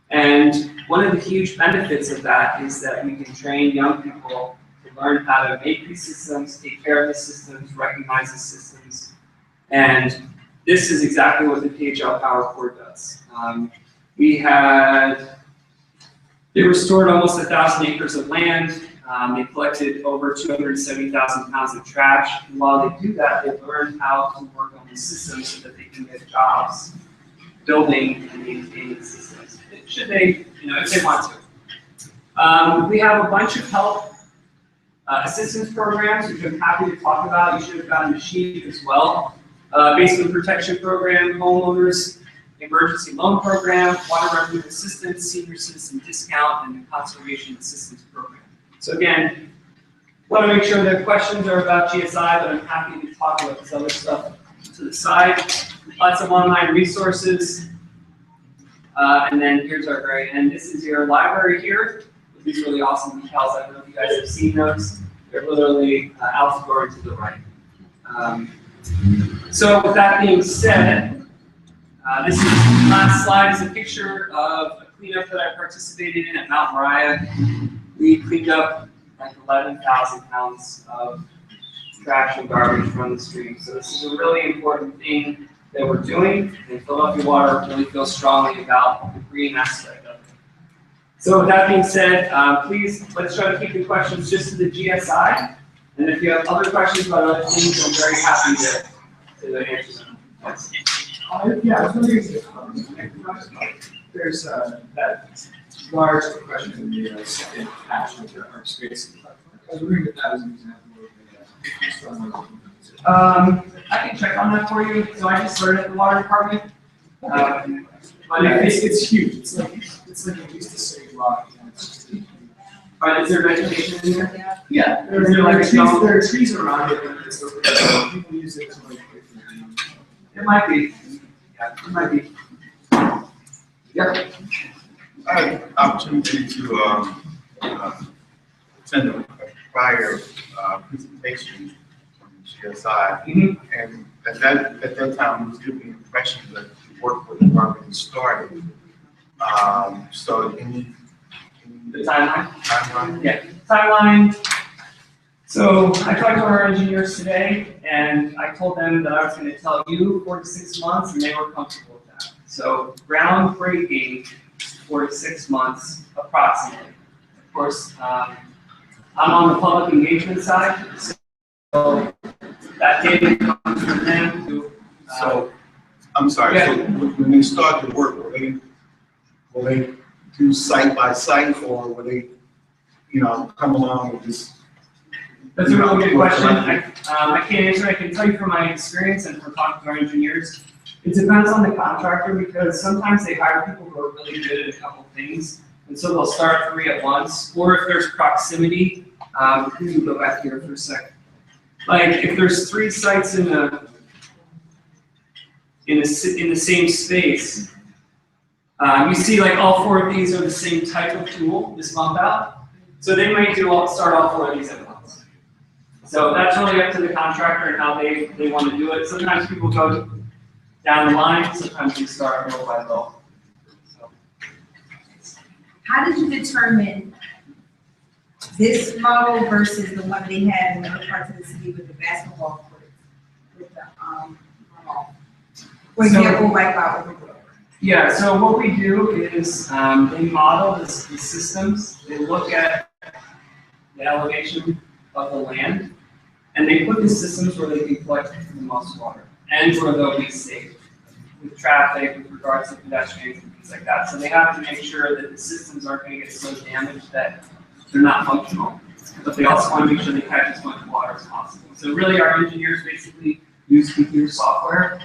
And one of the huge benefits of that is that we can train young people to learn how to make these systems, take care of the systems, recognize the systems. And this is exactly what the PHL Power Core does. They restored almost 1,000 acres of land. They collected over 270,000 pounds of trash. And while they do that, they learn how to work on the systems so that they can get jobs building and maintaining systems. Should they, if they want to. We have a bunch of help assistance programs, which I'm happy to talk about. You should have gotten a sheet as well. Basement protection program, homeowners emergency loan program, water revenue assistance, senior citizen discount, and the conservation assistance program. So again, want to make sure that questions are about GSI, but I'm happy to talk about this other stuff to the side. Lots of online resources. And then here's our very end. This is your library here with these really awesome decals. I don't know if you guys have seen those. They're literally out the door to the right. So with that being said, this last slide is a picture of a cleanup that I participated in at Mount Moriah. We cleaned up like 11,000 pounds of trash and garbage from the stream. So this is a really important thing that we're doing, and Philadelphia Water really feels strongly about the green aspect of it. So with that being said, please, let's try to keep the questions just to the GSI. And if you have other questions about other things, I'm very happy to answer them. Yes. Yeah, I was wondering, there's that large question in the second patch of the art space. I was wondering if that was an example of I can check on that for you. So I just started at the water department. But if It's huge, it's like it used to say rock, and it's just. is there vegetation in there? Yeah, Is there like a dome? there are trees around it, but it's, people use it to like. It might be. Yeah, it might be. Yep. I had an opportunity to attend a prior presentation from GSI, Mhm. and at that time, it was giving the impression that the work was already started. So any The timeline? timeline? Yeah, timeline. So I talked to our engineers today, and I told them that I was going to tell you 4 to 6 months, and they were comfortable with that. So groundbreaking, 4 to 6 months approximately. Of course, I'm on the public engagement side, so that data comes from them to. So, I'm sorry, so when they start the work, will they do site by site, or will they, come along with this? That's a really good question. I can't answer. I can tell you from my experience and from talking to our engineers, it depends on the contractor because sometimes they hire people who are really good at a couple things, and so they'll start 3 at once. Or if there's proximity, let me go back here for a second. Like if there's 3 sites in the same space, you see like all 4 of these are the same type of tool, this bump out. So they might start all 4 of these at once. So that's really up to the contractor and how they want to do it. Sometimes people go down the line, sometimes you start little by little. So. How did you determine this model versus the one they had in other parts of the city with the basketball courts? With the, for example, like Overbrook? Yeah, so what we do is they model the systems, they look at the elevation of the land, and they put the systems where they can collect the most water and where they'll be safe with traffic, with regards to pedestrians and things like that. So they have to make sure that the systems aren't going to get so damaged that they're not functional, but they also want to make sure they catch as much water as possible. So really our engineers basically use computer software.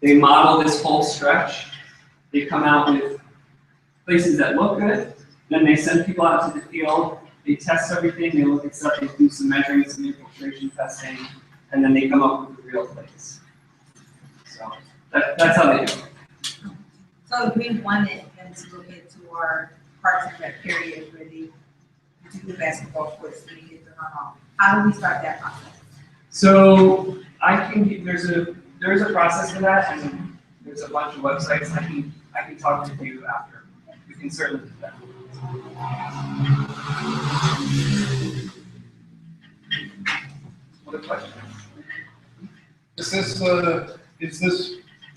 They model this whole stretch. They come out with places that look good, then they send people out to the field, they test everything, they look at stuff, they do some measuring, some infiltration testing, and then they come up with the real place. So that's how they do it. So if we wanted them to look into our parts of that period where they do the basketball courts, they get the runoff, how do we start that process? So there's a process for that, and there's a bunch of websites. I can talk to you after. We can certainly do that. What a question. Is this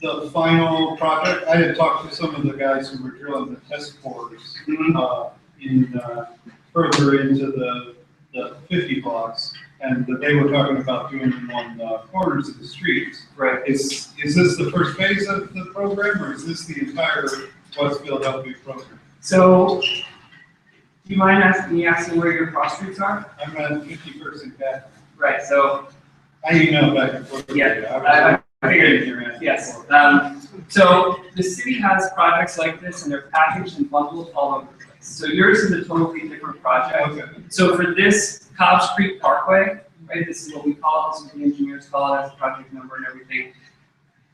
the final project? I had talked to some of the guys who were drilling the test cores further into the 50 blocks, and that they were talking about doing them on the corners of the streets. Right. Is this the first phase of the program, or is this the entire West Philadelphia program? So, do you mind asking where your cross streets are? I'm at 51st and Cat. Right. So. I emailed back and forth. Yeah. I figured. Yes. So the city has projects like this, and they're packaged and bundled all over the place. So yours is a totally different project. Okay. So for this Cobbs Creek Parkway, right, this is what we call it, this is what the engineers call it, as a project number and everything.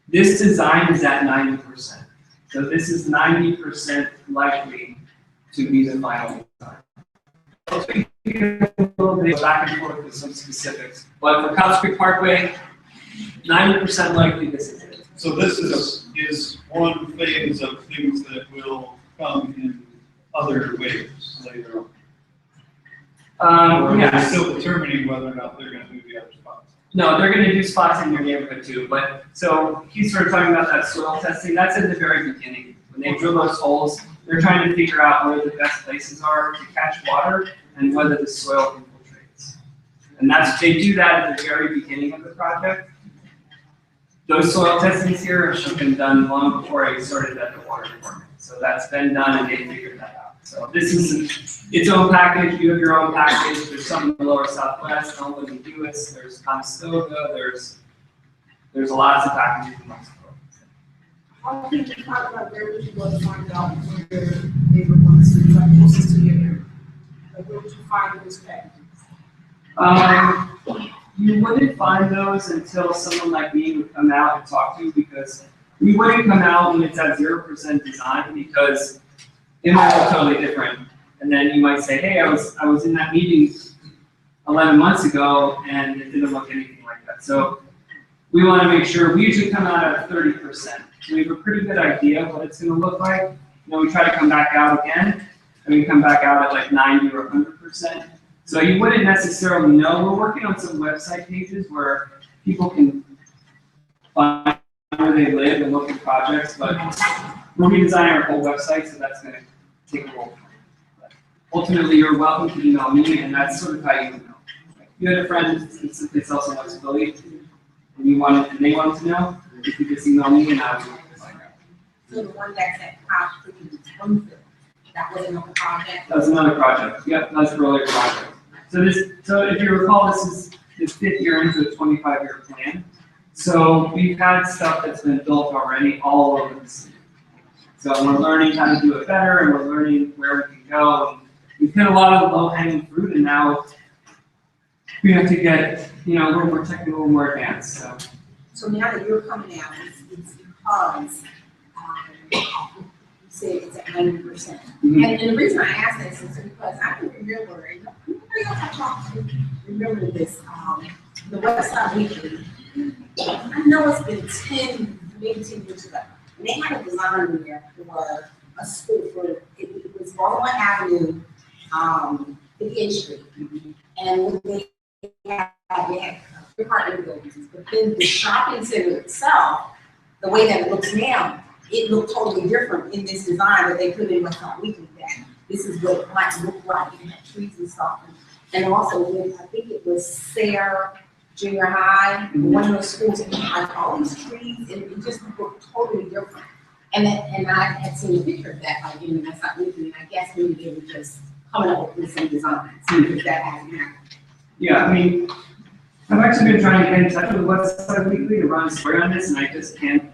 This design is at 90%. So this is 90% likely to be the final design. So we can get a little bit back and forth with some specifics. But for Cobbs Creek Parkway, 90% likely this is it. So this is one phase of things that will come in other waves later on. Or they're Yeah. still determining whether or not they're gonna do the other spots. No, they're gonna do spots in your neighborhood too, but, so he's sort of talking about that soil testing, that's at the very beginning. When they drill those holes, they're trying to figure out where the best places are to catch water and whether the soil infiltrates. And they do that at the very beginning of the project. Those soil testings here have been done long before I started at the water department. So that's been done and they figured that out. So this is its own package, you have your own package, there's some in the lower southwest, Elmwood and Lewis, there's Conestoga, there's lots of packages in Mexico. How can you talk about where would you go to find out where they were going to, like, closest to your area? Like, where would you find those packages? You wouldn't find those until someone like me would come out and talk to you, because we wouldn't come out when it's at 0% design, because it might look totally different. And then you might say, hey, I was in that meeting 11 months ago and it didn't look anything like that. So we want to make sure, we usually come out at 30%. So we have a pretty good idea of what it's going to look like. You know, we try to come back out again, and we come back out at like 90 or 100%. So you wouldn't necessarily know. We're working on some website pages where people can find where they live and look at projects, but we're redesigning our whole website, so that's going to take a while. Ultimately, you're welcome to email me, and that's sort of how you know. If you had a friend that they sell some flexibility, and you wanted, and they wanted to know, you could just email me, and I would find out. So the one that's at Cobbs, that was another project? That was another project. Yep, that's an earlier project. So if you recall, this is the 5th year into a 25-year plan. So we've had stuff that's been built already all over the city. So we're learning how to do it better, and we're learning where we can go. And we've hit a lot of the low-hanging fruit, and now we have to get, you know, we're technical, more advanced. So now that you're coming out, it's because you said it's at 90%. Mhm. And the reason I ask this is because I can remember, and nobody else I talked to remember this, the Westside Weekly. I know it's been 10 years ago. And they had a design in there for a school for, it was Baltimore Avenue, 58th Street. And when they had apartment buildings, but then the shopping center itself, the way that it looks now, it looked totally different in this design that they put in Westside Weekly. That this is what it might look like, it had trees and stuff. And also with, I think it was Sayre Junior High, one of those schools, and like all these trees, and it just looked totally different. And I had seen a picture of that, like in the Westside Weekly, and I guess maybe they were just coming up with some designs, if that hasn't happened. Yeah, I mean, I've actually been trying to get in touch with Westside Weekly to run a story on this, and I just cannot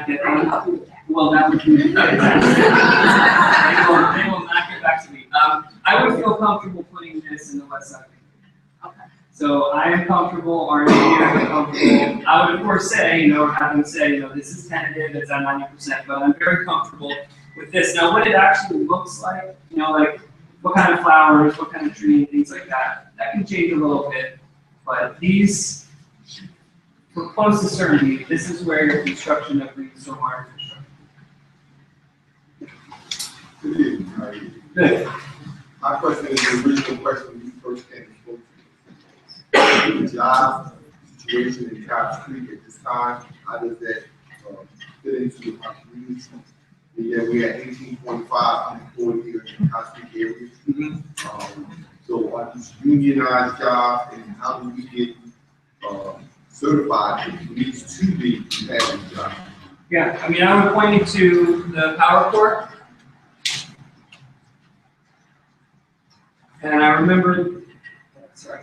get them. Well, that would be, they will not get back to me. I would feel comfortable putting this in the Westside Weekly. Okay. So I am comfortable, our engineers are comfortable. I would of course say, you know, have them say, you know, this is tentative, it's at 90%, but I'm very comfortable with this. Now, what it actually looks like, you know, like what kind of flowers, what kind of tree, and things like that, that can change a little bit. But these, we're close to certainty, this is where your construction of the stormwater infrastructure. Good evening, how are you? Good. My question is the original question when you first came and spoke to me. The job situation in Cobbs Creek at this time, how does that fit into our community? And yet we had 18.5 unemployed here in the Cobbs Creek area. So are these unionized jobs, and how do we get certified that needs to be competitive jobs? Yeah, I mean, I would point you to the power core. And I remember, sorry.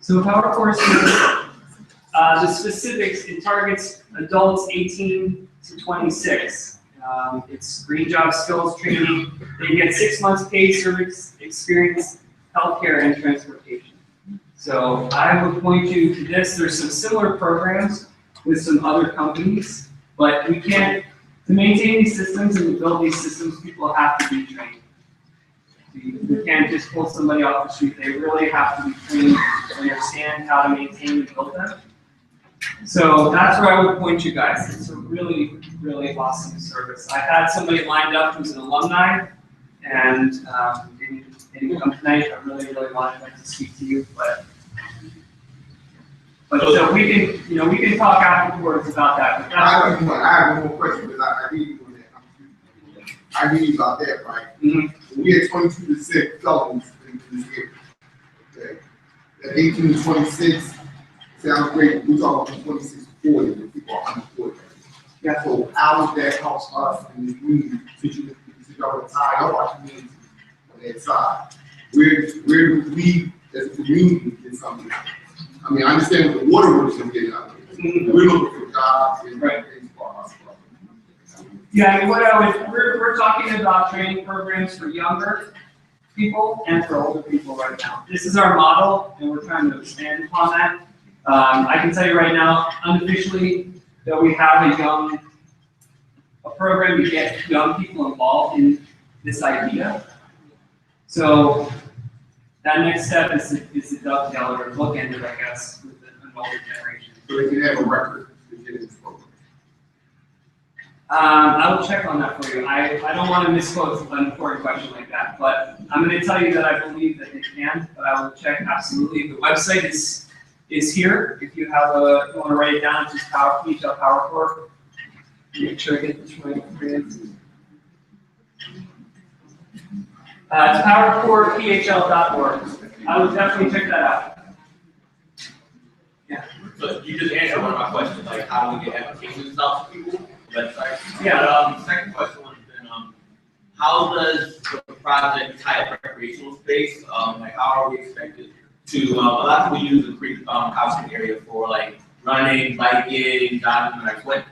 So power core is the specifics, it targets adults 18 to 26. It's green job skills training. They get 6 months paid service experience, healthcare, and transportation. So I would point you to this. There's some similar programs with some other companies, but we can't, to maintain these systems and to build these systems, people have to be trained. You can't just pull somebody off the street. They really have to be trained to understand how to maintain and build them. So that's where I would point you guys. It's a really, really awesome service. I had somebody lined up who's an alumni, and didn't come tonight. I really, really wanted them to speak to you, but so we can, you know, we can talk afterwards about that. But I have one more question, because I hear you on that. I hear you about that, right? Mm-hmm. We had 22% felons in this year. Okay. At 18 to 26, sounds great. We're talking about 26 to 40, when people are unemployed. Yeah. So how would that help us in the community, since y'all are tied up our community on that side? Where do we, as a community, get something? I mean, I understand what the waterworks are getting out of it. We're looking for jobs and things for us. Yeah, I mean, we're talking about training programs for younger people and for older people right now. This is our model, and we're trying to expand upon that. I can tell you right now, unofficially, that we have a program to get young people involved in this idea. So that next step is to dovetail or look into it, I guess, with an older generation. So they can have a record to get in this program. I will check on that for you. I don't want to misquote an important question like that, but I'm going to tell you that I believe that they can, but I will check absolutely. The website is here. If you want to write it down, it's just PHL PowerCore. Make sure I get this right for you. It's PowerCorePHL.org. I would definitely check that out. Yeah. So you just answered one of my questions, like how do we get applications out to people? Website. Yeah. But, second question would have been, how does the project tie up recreational space? Like how are we expected to? A lot of people use the creek housing area for like running, biking, jogging. Like what?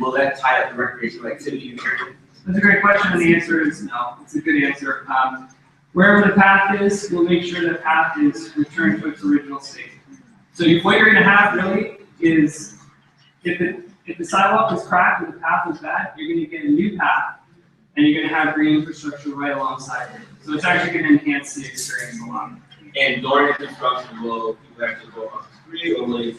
Will that tie up the recreational activity in the area? That's a great question, and the answer is no. It's a good answer. Wherever the path is, we'll make sure the path is returned to its original state. So what you're going to have really is, if the sidewalk is cracked or the path is bad, you're going to get a new path, and you're going to have green infrastructure right alongside it. So it's actually going to enhance the experience a lot. And during the construction, will people actually go up the street or will they?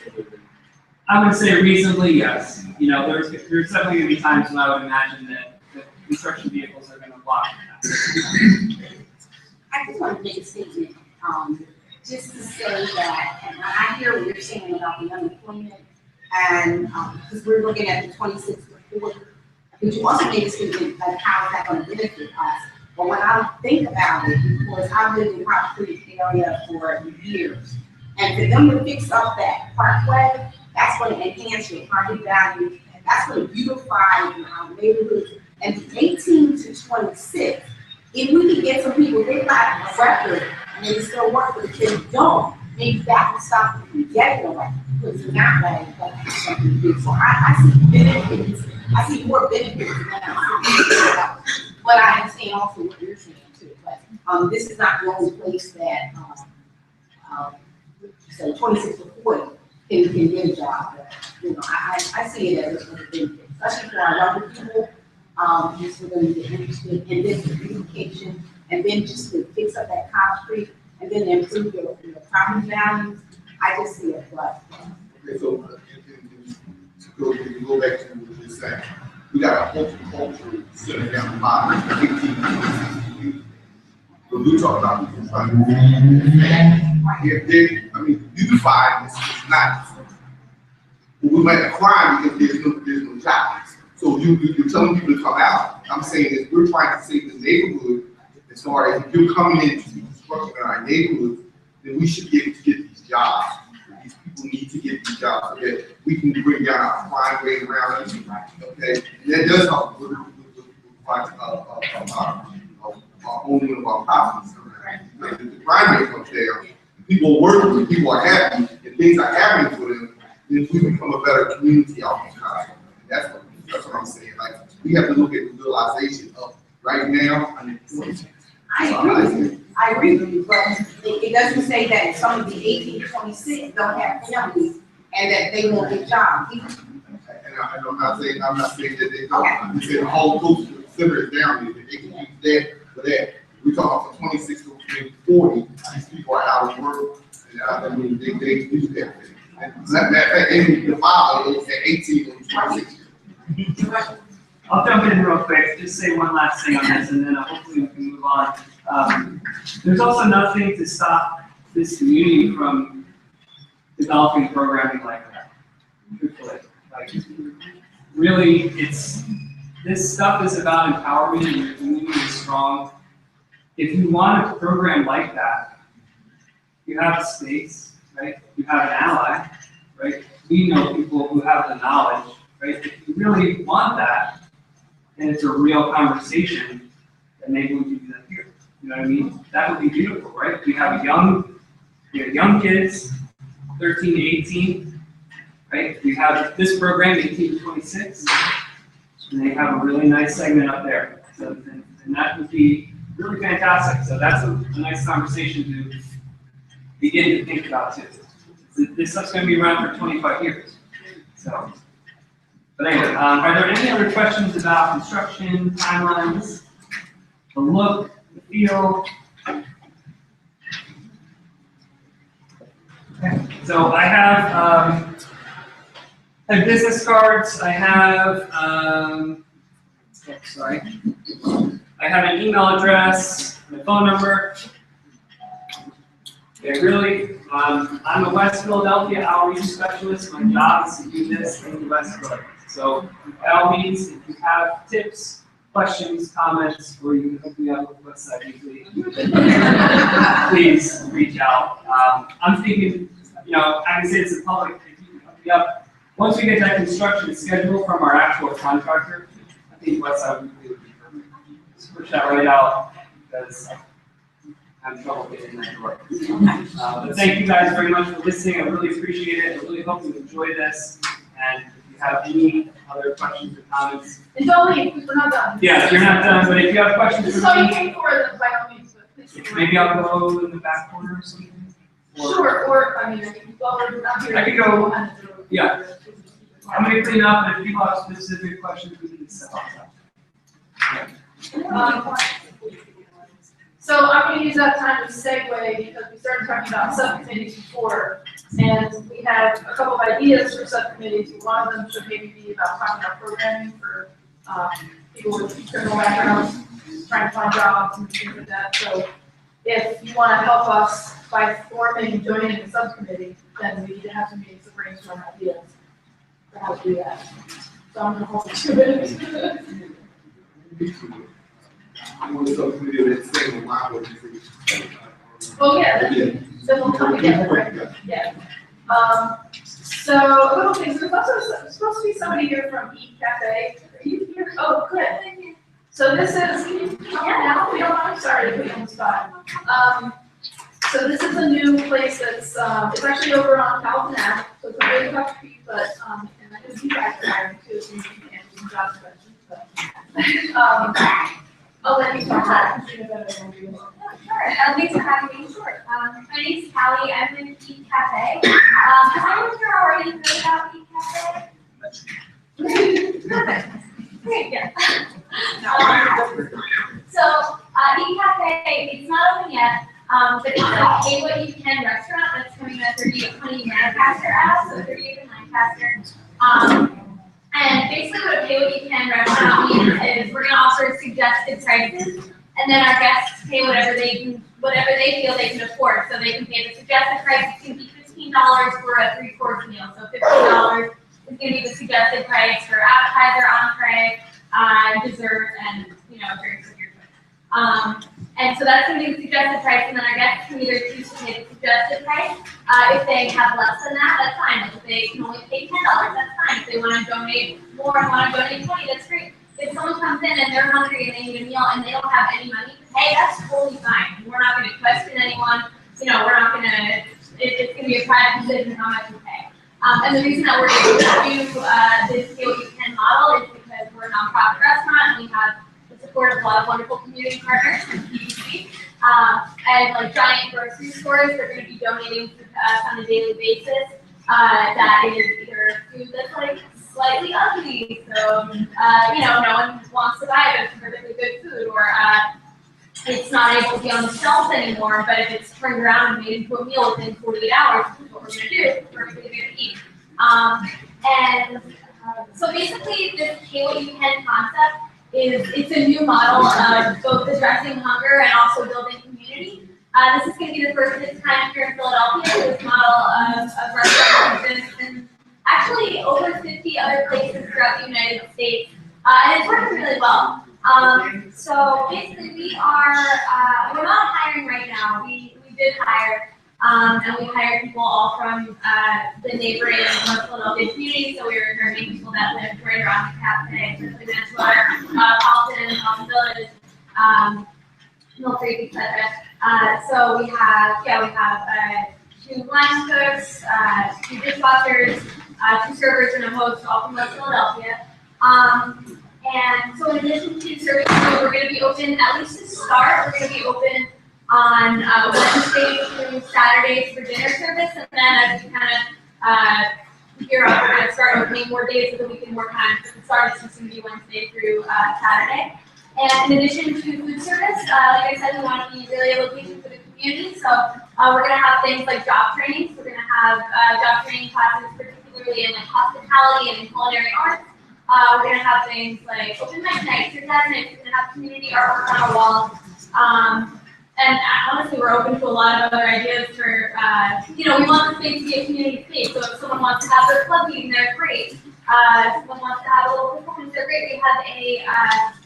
I'm going to say reasonably yes. You know, there's definitely going to be times when I would imagine that construction vehicles are going to block that. I just want to make a statement, just to say that, and I hear what you're saying about the unemployment, and, because we're looking at the 26 to 40, but you also made a statement of how is that going to benefit us. But when I think about it, because I've lived in Cobbs Creek area for years, and for them to fix up that parkway, that's going to enhance your property value, and that's going to beautify your neighborhoods. And the 18 to 26, if we can get some people, they got a record and they still work, but if they don't, maybe that will stop them from getting a record. Because in that way, they'll have something to do. So I see benefits. I see more benefits now. But I understand also what you're saying too. But this is not the only place that so 26 to 40 can get a job. You know, I see it as a benefit, especially for our younger people. Just for them to get interested in this beautification, and then just to fix up that Cobbs Creek, and then improve your property values. I just see it, but. Okay, so to go back to what you're saying, we got a horticulture center down the bottom, 18. When we talk about people trying to, I mean, beautifying is not. We might have crime because there's no jobs. So you're telling people to come out. I'm saying that we're trying to save the neighborhood as far as if you're coming into construction in our neighborhood, then we should be able to get these jobs. These people need to get these jobs so that we can bring down our crime rate around us. Okay, and that does help with our owning of our properties. The crime rate comes down, people are working, people are happy, and things are happening for them, then we become a better community out in Chicago. That's what I'm saying. Like, we have to look at the realization of right now. I agree with you, but it doesn't say that some of the 18 to 26 don't have families and that they won't get jobs. And I'm not saying that they don't. I'm saying the whole coast center is down there. They can use that for that. We're talking from 26 to 40. These people are out of work. And I mean, they do that. And matter of fact, they can divide it at 18 to 26. I'll jump in real quick, just say one last thing on this, and then hopefully we can move on. There's also nothing to stop this community from developing programming like that. Truthfully, like really, this stuff is about empowerment, and your community is strong. If you want a program like that, you have space, right? You have an ally, right? We know people who have the knowledge. Right? If you really want that, and it's a real conversation, then maybe we can do that here. You know what I mean? That would be beautiful, right? We have young kids 13 to 18, right? We have this program, 18 to 26, and they have a really nice segment up there. So, and that would be really fantastic. So that's a nice conversation to begin to think about too. This stuff's going to be around for 25 years. So, but anyway, are there any other questions about construction, timelines, the look, the feel? Okay. So I have business cards. I have I have an email address, and a phone number. Okay, really, I'm a West Philadelphia outreach specialist. My job is to do this in West Philadelphia. So by all means, if you have tips, questions, comments, or you can hook me up with the website usually, please reach out. I'm thinking, you know, I can say it's a public, if you can hook me up. Once we get that construction schedule from our actual contractor, I think website would be perfect. Just push that right out because I'm in trouble getting that door. But thank you guys very much for listening. I really appreciate it. I really hope you enjoy this. And if you have any other questions or comments. And don't leave, because we're not done. Yeah, you're not done, but if you have questions This is for all you me, came for, then by all means, but please. maybe I'll go in the back corner or something. Sure, or, I mean, I can, well, we're not here. I could go- yeah. I'm gonna clean up, and if people have specific questions, we can set off that. So I'm gonna use that time to segue, because we started talking about subcommittees before, and we have a couple of ideas for subcommittees. One of them should maybe be about talking about programming for, people with criminal backgrounds, trying to find jobs and things like that. So if you wanna help us by forming and joining a subcommittee, then we need to have some meetings to brainstorm ideas for how to do that. So I'm gonna hold it 2 minutes. I'm gonna go through that same line what you think. Oh, yeah, then we'll come together, right? Yeah. So a little things, there's also supposed to be somebody here from Eat Cafe. Are you here? Oh, good. So this is, can you come on now? We don't, I'm sorry to put you on the spot. So this is a new place that's, it's actually over on Calvin Ave, so it's a really tough street, but, and I can be back there too, so you can answer some job questions, but, I'll let you talk about it. Sure, thanks for having me. Sure. My name's Callie, I'm in Eat Cafe. Has anyone here already heard about Eat Cafe? Perfect. Great, yeah. So, Eat Cafe, it's not open yet, but it's a pay what you can restaurant that's coming at 3820 Lancaster Ave, so 38 Lancaster. And basically what a pay what you can restaurant means is we're gonna offer suggested prices, and then our guests pay whatever they feel they can afford. So they can pay the suggested price. It's gonna be $15 for a 3-course meal. So $15 is gonna be the suggested price for appetizer, entree, dessert, and drinks of your choice. And so that's gonna be the suggested price, and then our guests can either choose to pay the suggested price. If they have less than that, that's fine. Like if they can only pay $10, that's fine. If they want to donate more and want to donate 20, that's great. If someone comes in and they're hungry and they need a meal and they don't have any money to pay, that's totally fine. We're not going to question anyone. We're not going to. It's going to be a private decision how much you pay. And the reason that we're able to do this pay what you can model is because we're a nonprofit restaurant and we have the support of a lot of wonderful community partners from PBC. And like giant grocery stores, they're going to be donating to us on a daily basis. That is either food that's like slightly ugly, so no one wants to buy it, but it's perfectly good food, or it's not able to be on the shelves anymore. But if it's turned around and made into a meal within 48 hours, this is what we're going to do. It's perfectly good to eat. So basically, this pay what you can concept it's a new model of both addressing hunger and also building community. This is going to be the first of its kind here in Philadelphia. This model of restaurants exists in actually over 50 other places throughout the United States, and it's working really well. So basically, we're not hiring right now. We did hire, and we hired people all from the neighboring North Philadelphia community. So we were hiring people that lived right around the cafe, especially Manchester, Alton, Alton Village, Mill Creek, etc. So we have 2 line cooks, 2 dishwashers, 2 servers, and a host, all from West Philadelphia. And so in addition to serving food, we're going to be open, at least to start, we're going to be open on Wednesdays through Saturdays for dinner service, and then as we kind of figure out, we're going to start opening more days of the week and more times. But the start is just going to be Wednesday through Saturday. And in addition to food service, like I said, we want to be really a location for the community. So we're going to have things like job training. So we're going to have job training classes, particularly in like hospitality and in culinary arts. We're going to have things like open mic nights, or jazz nights. We're going to have community artwork on a wall. And honestly, we're open to a lot of other ideas for, we want the space to be a community space. So if someone wants to have their club meeting there, great. If someone wants to have a little performance there, great.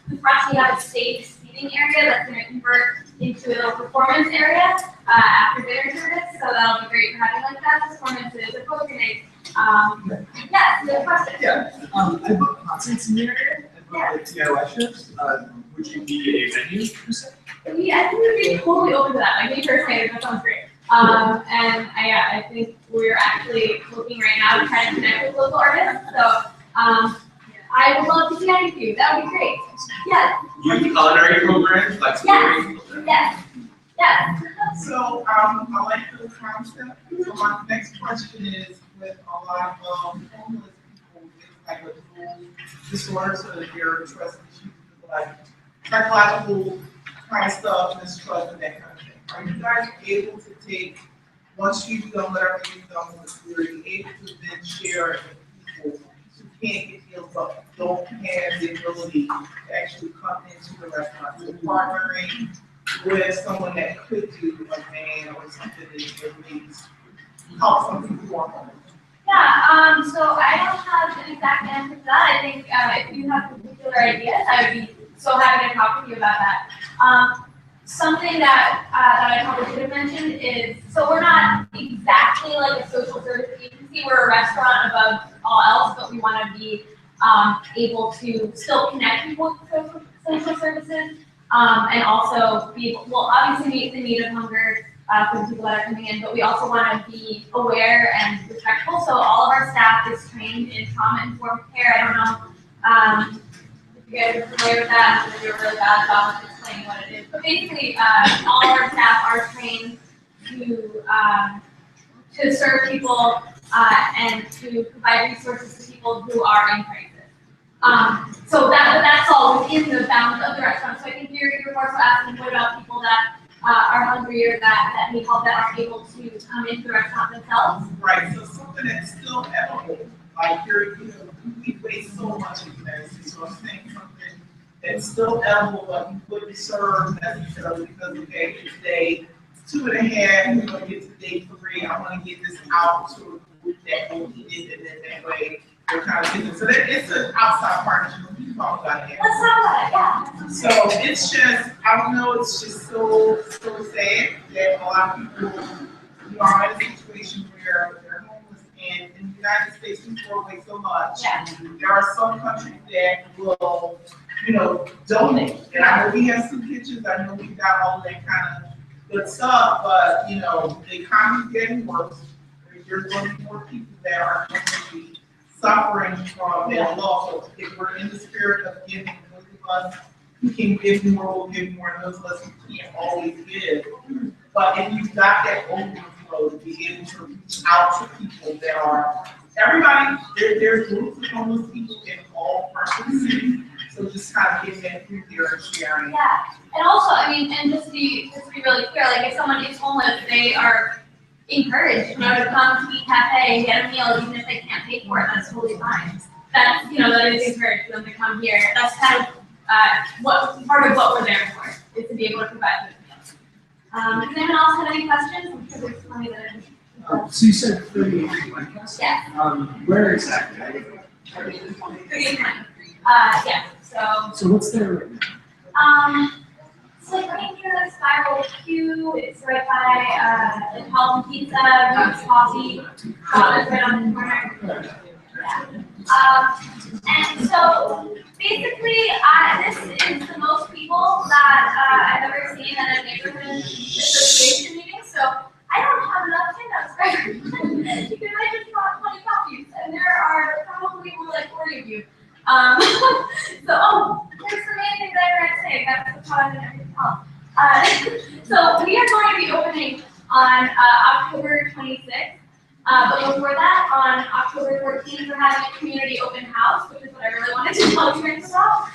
We have a stage seating area that's going to convert into a little performance area after dinner service. So that'll be great for having like that performances or poker nights. Yeah, the question. Yeah, I book concerts in the area. I book DIY shows. Would you be a venue per se? Yeah, I think we'd be totally open to that. Like me personally, that sounds great. And I think we're actually looking right now to try to connect with local artists. So I would love to connect with you. That would be great. Yeah. Youth culinary programs, like Yes. Yes. Yes. So I like the concept. So my next question is, with a lot of homeless people with like with food disorders, so that they're trust issues, like psychological kind of stuff, mistrust and that kind of thing. Are you guys able to take, once you've done whatever you've done with the food, are you able to then share it with people who can't get meals but don't have the ability to actually come into the restaurant? So partnering with someone that could do a van or something that needs help some people who are homeless. Yeah, so I don't have an exact answer to that. I think if you have particular ideas, I would be so happy to talk with you about that. Something that I probably should have mentioned is, so we're not exactly like a social service agency. We're a restaurant above all else, but we want to be able to still connect people with social services and also be able, well, obviously meet the need of hunger for the people that are coming in, but we also want to be aware and respectful. So all of our staff is trained in trauma-informed care. I don't know if you guys are familiar with that, so you're really bad about explaining what it is. But basically, all of our staff are trained to serve people and to provide resources to people who are in crisis. So that's all within the bounds of the restaurant. So I think you're more so asking what about people that are hungry or that need help that aren't able to come into the restaurant themselves. Right, so something that's still edible, like we waste so much in the United States, so I'm saying something that's still edible, but you wouldn't serve necessarily because, okay, it's day 2.5, we're gonna get to day 3, I wanna get this out to a group that will eat it, and then that way we're kind of getting, so that it's an outside partnership, we can talk about it. Let's talk about it, yeah. So it's just, I don't know, it's just so sad that a lot of people, are in a situation where they're homeless, and in the United States, we throw away so much. Yeah. There are some countries that will, donate. And I know we have soup kitchens, I know we've got all that kind of good stuff, but, the economy's getting worse. There's going to be more people that are going to be suffering from that loss. So if we're in the spirit of giving, those of us who can give more will give more, and those of us who can't always give. But if you've got that overflow to be able to reach out to people that are, everybody, there's groups of homeless people in all parts of the city. So just kind of getting that through there and sharing. Yeah, and also, and just to be really clear, like if someone is homeless, they are encouraged, to come to Eat Cafe and get a meal, even if they can't pay for it. That's totally fine. That's, that is encouraged for them to come here. That's kind of part of what we're there for, is to be able to provide food meals. Does anyone else have any questions? I'm sure there's plenty that So you said 38 Lancaster? Yes. Where exactly? 38. Yeah. So what's there right now? So like right here, the Spiral Q, it's right by the Health and Pizza, Roots Coffee, it's right on the corner. Yeah. And so basically, this is the most people that I've ever seen at a neighborhood association meeting. So I don't have enough handouts. on October 26th. But before that, on October 14th, we're having a community open house, which is what I really wanted to tell you guys about.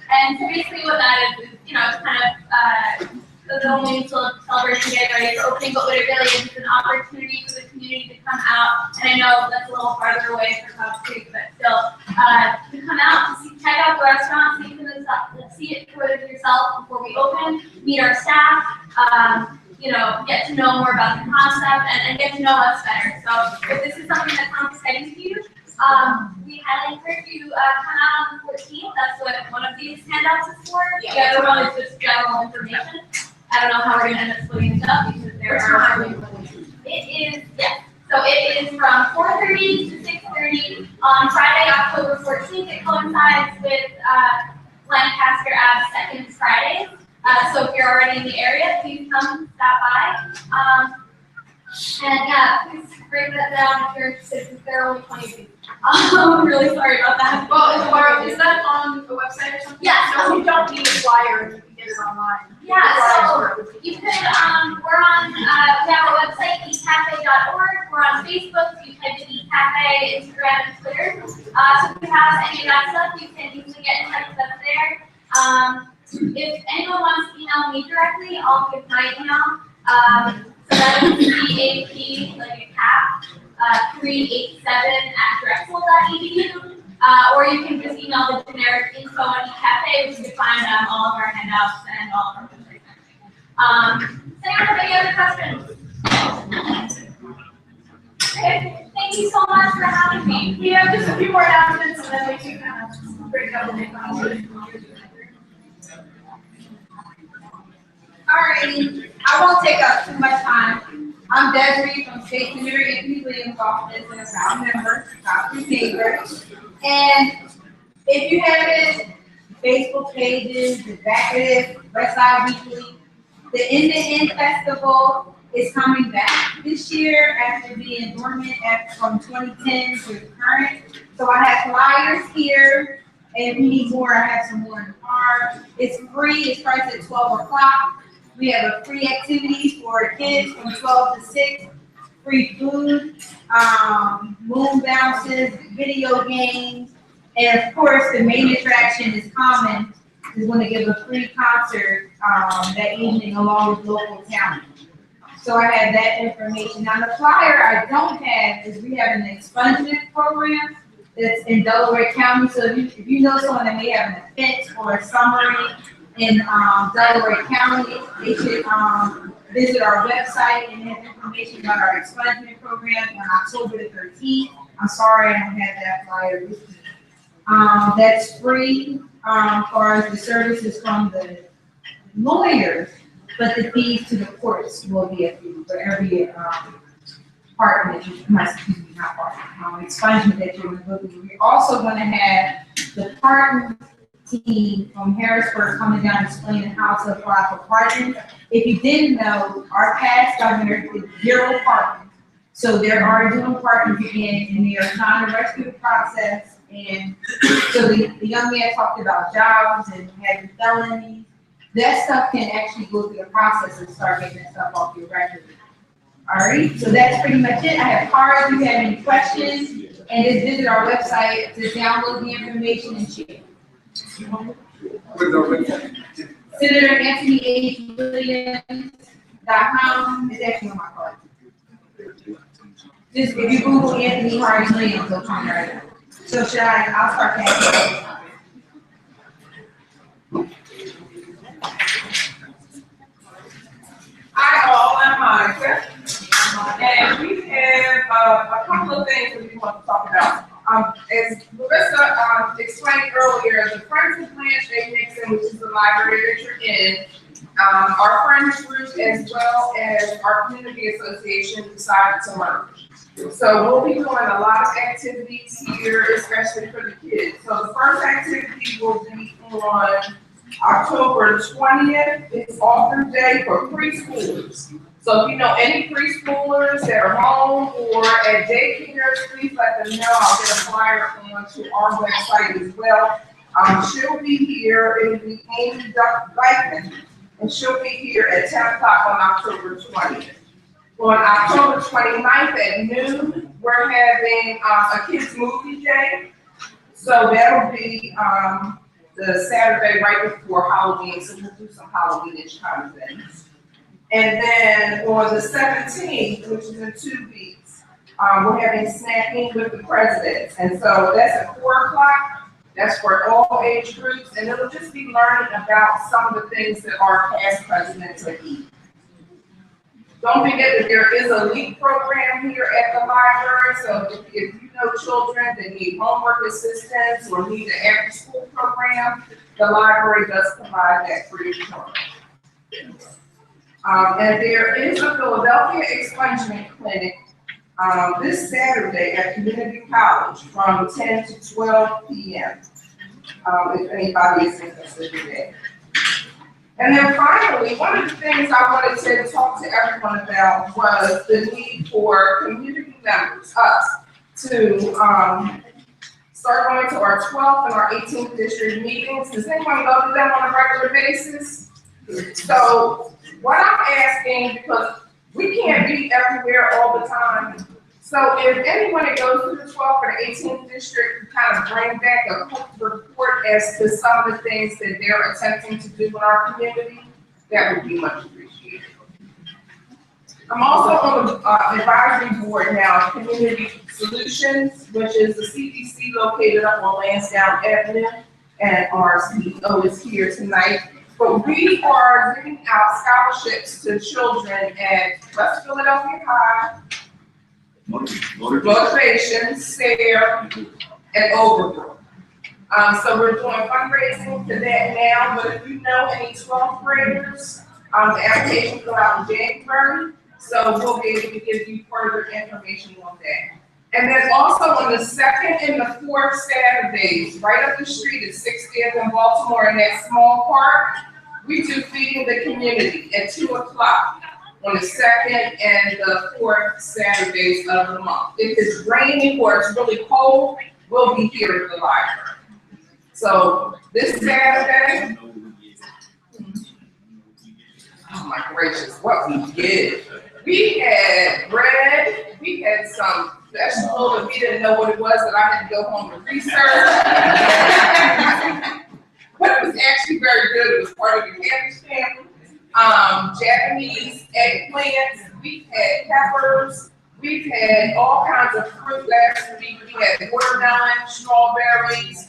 And so basically what that is you know, it's kind of the only celebration getting ready for opening, but what it really is an opportunity for the community to come out. And I know that's a little farther away for Cobbs Creek, but still, to come out to check out the restaurant, see it for yourself before we open, meet our staff, you know, get to know more about the concept and get to know us better. So if this is something that sounds exciting to you, we highly encourage you to come out on the 14th. That's what one of these handouts is for. The other one is just general information. I don't know how we're going to end up splitting it up because there are. It is, yes. So it is from 4:30 to 6:30 on Friday, October 14th. It coincides with Lancaster Ave Second Fridays. So if you're already in the area, please come stop by. And yeah, please break that down if you're interested, because there are only 20 people. I'm really sorry about that. Well, is that on the website or something? Yeah. So you don't need a flyer, you can get it online. Yeah, so you could, we're on, we have our website, eatcafe.org. We're on Facebook, so you type in Eat Cafe, Instagram, and Twitter. So if you have any of that stuff, you can usually get in touch with us there. If anyone wants to email me directly, I'll give my email. So that is CAP, like a cap, 387@drexel.edu. Or you can just email the generic info on eCafe, which you can find all of our handouts and all of our websites. Does anyone have any other questions? Okay, thank you so much for having me. We have just a few more announcements and then we can kind of break up and make Alrighty, I won't take up too much time. I'm Desiree from State Senator Anthony Williams' office and a proud member, proud neighbor. And if you haven't, Facebook pages, the back of this, Westside Weekly, the End to End Festival is coming back this year after being dormant from 2010 to current. So I have flyers here, and if you need more, I have some more in the car. It's free, it starts at 12 o'clock. We have a free activities for kids from 12 to 6, free food, moon bounces, video games, and of course the main attraction is Common is going to give a free concert that evening along with local talent. So I have that information. Now the flyer I don't have is we have an expungement program that's in Delaware County. So if you know someone that may have an offense or a summary in Delaware County, they should visit our website and have information about our expungement program on October the 13th. I'm sorry I don't have that flyer with me. That's free for the services from the lawyers, but the fees to the courts will be a fee for every part that you must, not part, expungement that you're going to do. We're also going to have the pardon team from Harrisburg coming down explaining how to apply for pardons. If you didn't know, our past governor did 0 pardons. So they are doing pardons again, and they are trying to rescue the process. And so the young man talked about jobs and having felonies. That stuff can actually go through the process and start getting that stuff off your record. All right, so that's pretty much it. I have cards if you have any questions, and just visit our website to download the information and share. Senator Anthony H. Williams.com is actually on my card. Just if you Google Anthony Hardy Williams, it'll come right up. So I'll start passing. Hi all, I'm Monica. And we have a couple of things that we want to talk about. As Larissa explained earlier, the Friends of Blanche A. Nixon, which is the library that you're in, our Friends group as well as our community association decided to merge. So we'll be doing a lot of activities here, especially for the kids. So the first activity will be on October 20th. It's Author Day for preschoolers. So if you know any preschoolers that are home or at daycares, please let them know. I'll get a flyer onto our website as well. She'll be here. It'll be Amy Dykeman. and she'll be here at 10 o'clock on October 20th. On October 29th at noon, we're having a kids' movie day. So that'll be the Saturday right before Halloween, so we'll do some Halloween-ish kind of things. And then on the 17th, which is in 2 weeks, we're having snacking with the presidents. And so that's at 4 o'clock. That's for all age groups, and it'll just be learning about some of the things that our past presidents have eaten. Don't forget that there is a LEAP program here at the library, so if you know children that need homework assistance or need an after-school program, the library does provide that free of charge. And there is a Philadelphia expungement clinic this Saturday at Community College from 10 to 12 p.m. If anybody is interested in that. And then finally, one of the things I wanted to talk to everyone about was the need for community members, us, to start going to our 12th and our 18th district meetings. Does anyone go to them on a regular basis? So what I'm asking, because we can't be everywhere all the time, so if anyone that goes to the 12th or the 18th district kind of bring back a quick report as to some of the things that they're attempting to do in our community, that would be much appreciated. I'm also on the advisory board now, Community Solutions, which is the CDC located up on Lansdowne Avenue, and our CEO is here tonight. But we are giving out scholarships to children at West Philadelphia High, Motivation, SARE, and Overbrook. So we're doing fundraising for that now, but if you know any 12th graders, the applications go out in January, so we'll be able to give you further information on that. And then also on the 2nd and the 4th Saturdays, right up the street at 60th in Baltimore in that small park, we do Feeding the Community at 2 o'clock. On the 2nd and the 4th Saturdays of the month. If it's raining or it's really cold, we'll be here at the library. So this Saturday, oh my gracious, what we did. We had bread, we had some vegetables, and we didn't know what it was, that I had to go home and research. But it was actually very good. It was part of the cabbage family. Japanese eggplants, we've had peppers, we've had all kinds of fruit. Last week we had watermelon, strawberries.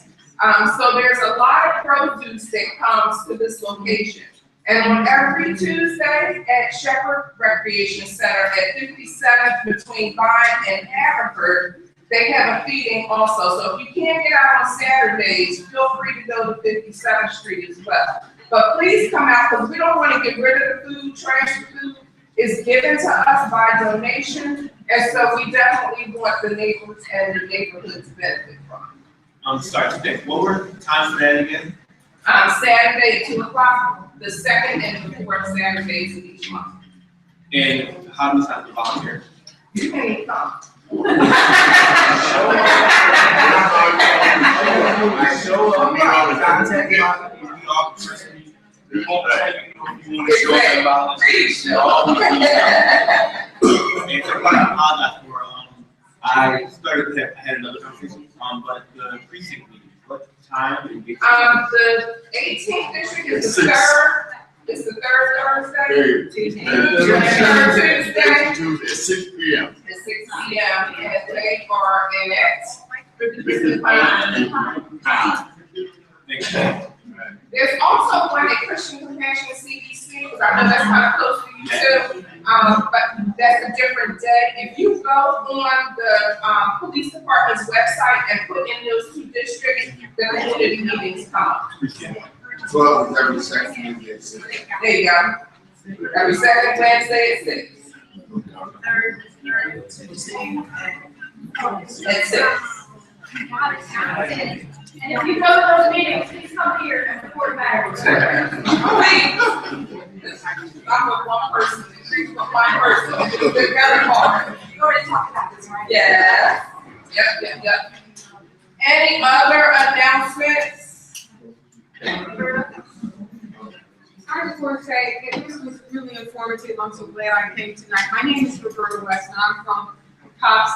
So there's a lot of produce that comes to this location. And on every Tuesday at Shepherd Recreation Center at 57th between Vine and Haverford, they have a feeding also. So if you can't get out on Saturdays, feel free to go to 57th Street as well. But please come out, because we don't want to get rid of the food. Trash food is given to us by donation, and so we definitely want the neighbors and the neighborhood to benefit from it. Sorry, today, what were the times for that again? Saturday at 2 o'clock, the 2nd and the 4th Saturdays of each month. And how does that volunteer? You can come. Show up, contact And for apologize for, I had another conversation, but the precinct meeting, what time and date? The 18th district is the third, it's the third Thursday. Tuesday. Tuesday at 6 p.m. At 6 p.m. and they are at There's also one at Christian Compassion CDC, because I know that's kind of close to you too, but that's a different day. If you go on the police department's website and put in those 2 districts, the community meetings come up. 12 and every second Wednesday at 6. There you go. Every second Wednesday at 6. At 6. And if you go to those meetings, please come here and report back. Please. I'm with one person, treat with one person. They're very hard. You already talked about this, right? Yeah. Yep. Any other announcements? I just want to say, this was really informative. I'm so glad I came tonight. My name is Roberta West, and I'm from Cobbs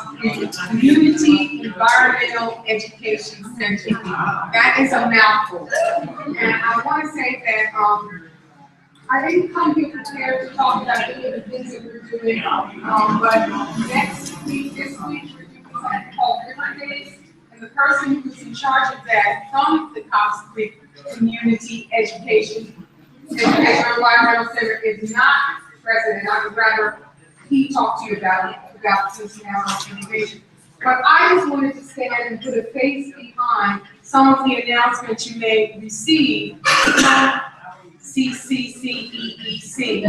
Community Environmental Education Center. That is a mouthful. And I want to say that, I didn't come here prepared to talk about any of the things that we're doing, but next week, this week, we're doing something called River Days, and the person who's in charge of that from the Cobbs Creek Community Education Environmental Center is not present. I would rather he talk to you about this now information. But I just wanted to stand and put a face behind some of the announcements you may receive from CCCEEC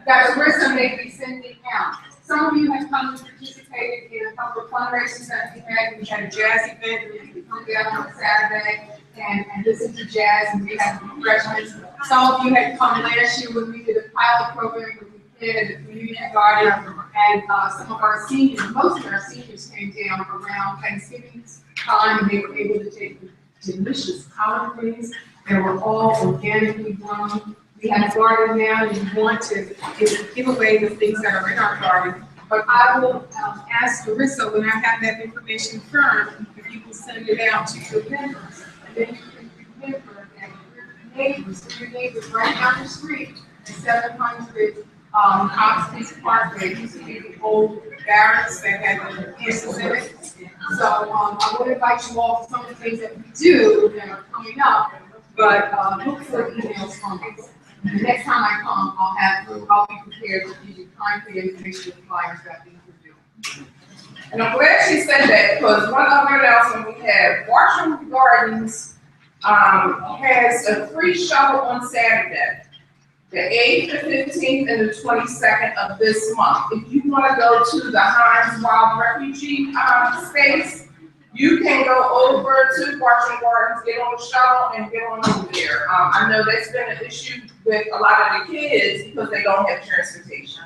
that Larissa may be sending out. Some of you have come and participated in a couple of fundraisers that we had. We had a jazz event, we come down on Saturday and listen to jazz, and we had refreshments. Some of you had come last year when we did a pilot program with the kid at the community garden, and some of our seniors, most of our seniors came down around Thanksgiving time, and they were able to take delicious collard greens. They were all organically grown. We have a garden now, and we want to give away the things that are in our garden. But I will ask Larissa, when I have that information firm, if you can send it out to your members. And then you can remember that your neighbors right down the street at 700 Cobbs Creek Parkway used to be the old barracks that had the campus in it. So I would invite you all to some of the things that we do that are coming up, but look for emails from us. The next time I come, I'll be prepared to give you concrete information with flyers that things we're doing. And I'm glad she said that, because one other announcement we have, Washington Gardens has a free shuttle on Saturday, the 8th, the 15th, and the 22nd of this month. If you want to go to the Hines Wild Refugee space, you can go over to Washington Gardens, get on the shuttle, and get on over there. I know that's been an issue with a lot of the kids because they don't have transportation.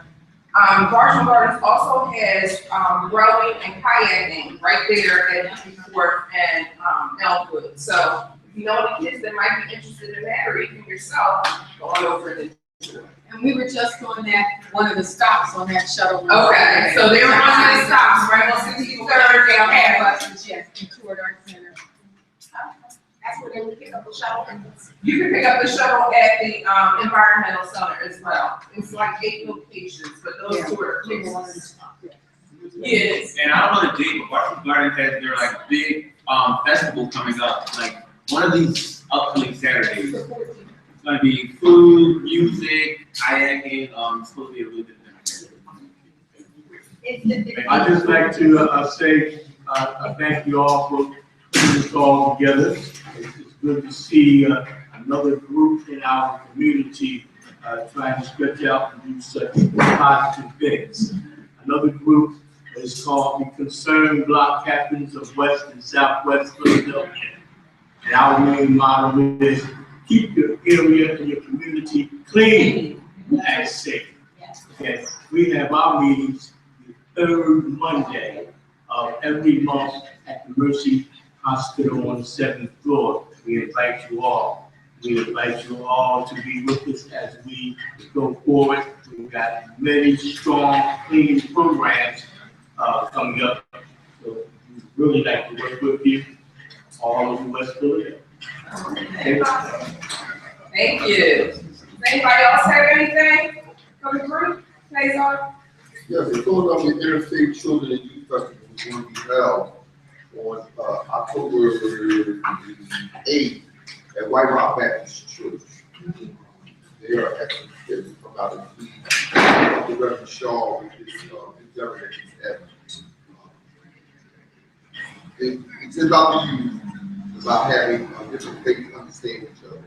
Washington Gardens also has rowing and kayaking right there at 54th and Elmwood. So if you know any kids that might be interested in that, or even yourself, go on over and do it. And we were just on that, one of the stops on that shuttle. Okay, so they were on the stops, right on 63rd down there. Buses, yes, and toured our center. That's where they would pick up the shuttle. You can pick up the shuttle at the environmental center as well. It's like 8 locations, but those two are places. Yes. And I don't know the date, but Washington Garden has their like big festival coming up. Like one of these upcoming Saturdays. It's gonna be food, music, kayaking. It's supposed to be a really good thing. I'd just like to say thank you all for putting this all together. It's good to see another group in our community trying to stretch out and do such positive things. Another group is called the Concerned Block Captains of West and Southwest Philadelphia. And our main motto is keep your area and your community clean and safe. Okay. We have our meetings the third Monday of every month at the Mercy Hospital on the 7th floor. We invite you all. We invite you all to be with us as we go forward. We've got many strong, clean programs coming up. So we really like to work with you all over West Philadelphia. Thank you. Does anybody else have anything from the group? Cesar? Yes, the Philadelphia Interstate Children and Youth Festival is going to be held on October 8th at White Rock Baptist Church. They are excellent kids from out of the Reverend Shaw with his endeavor that he's having. It's about the youth, about having a different faith to understand each other.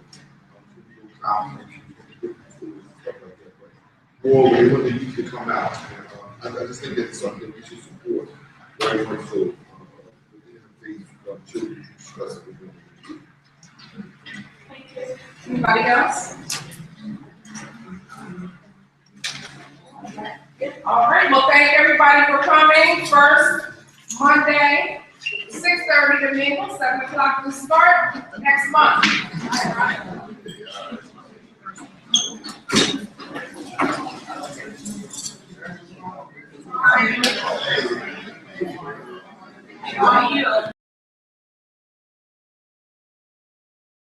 More way when the youth can come out. I just think that's something we should support very much so. The interfaith of children discussing with Anybody else? All right, well, thank everybody for coming. First Monday, 6:30 to mingle, 7 o'clock to start next month. All right. How are you?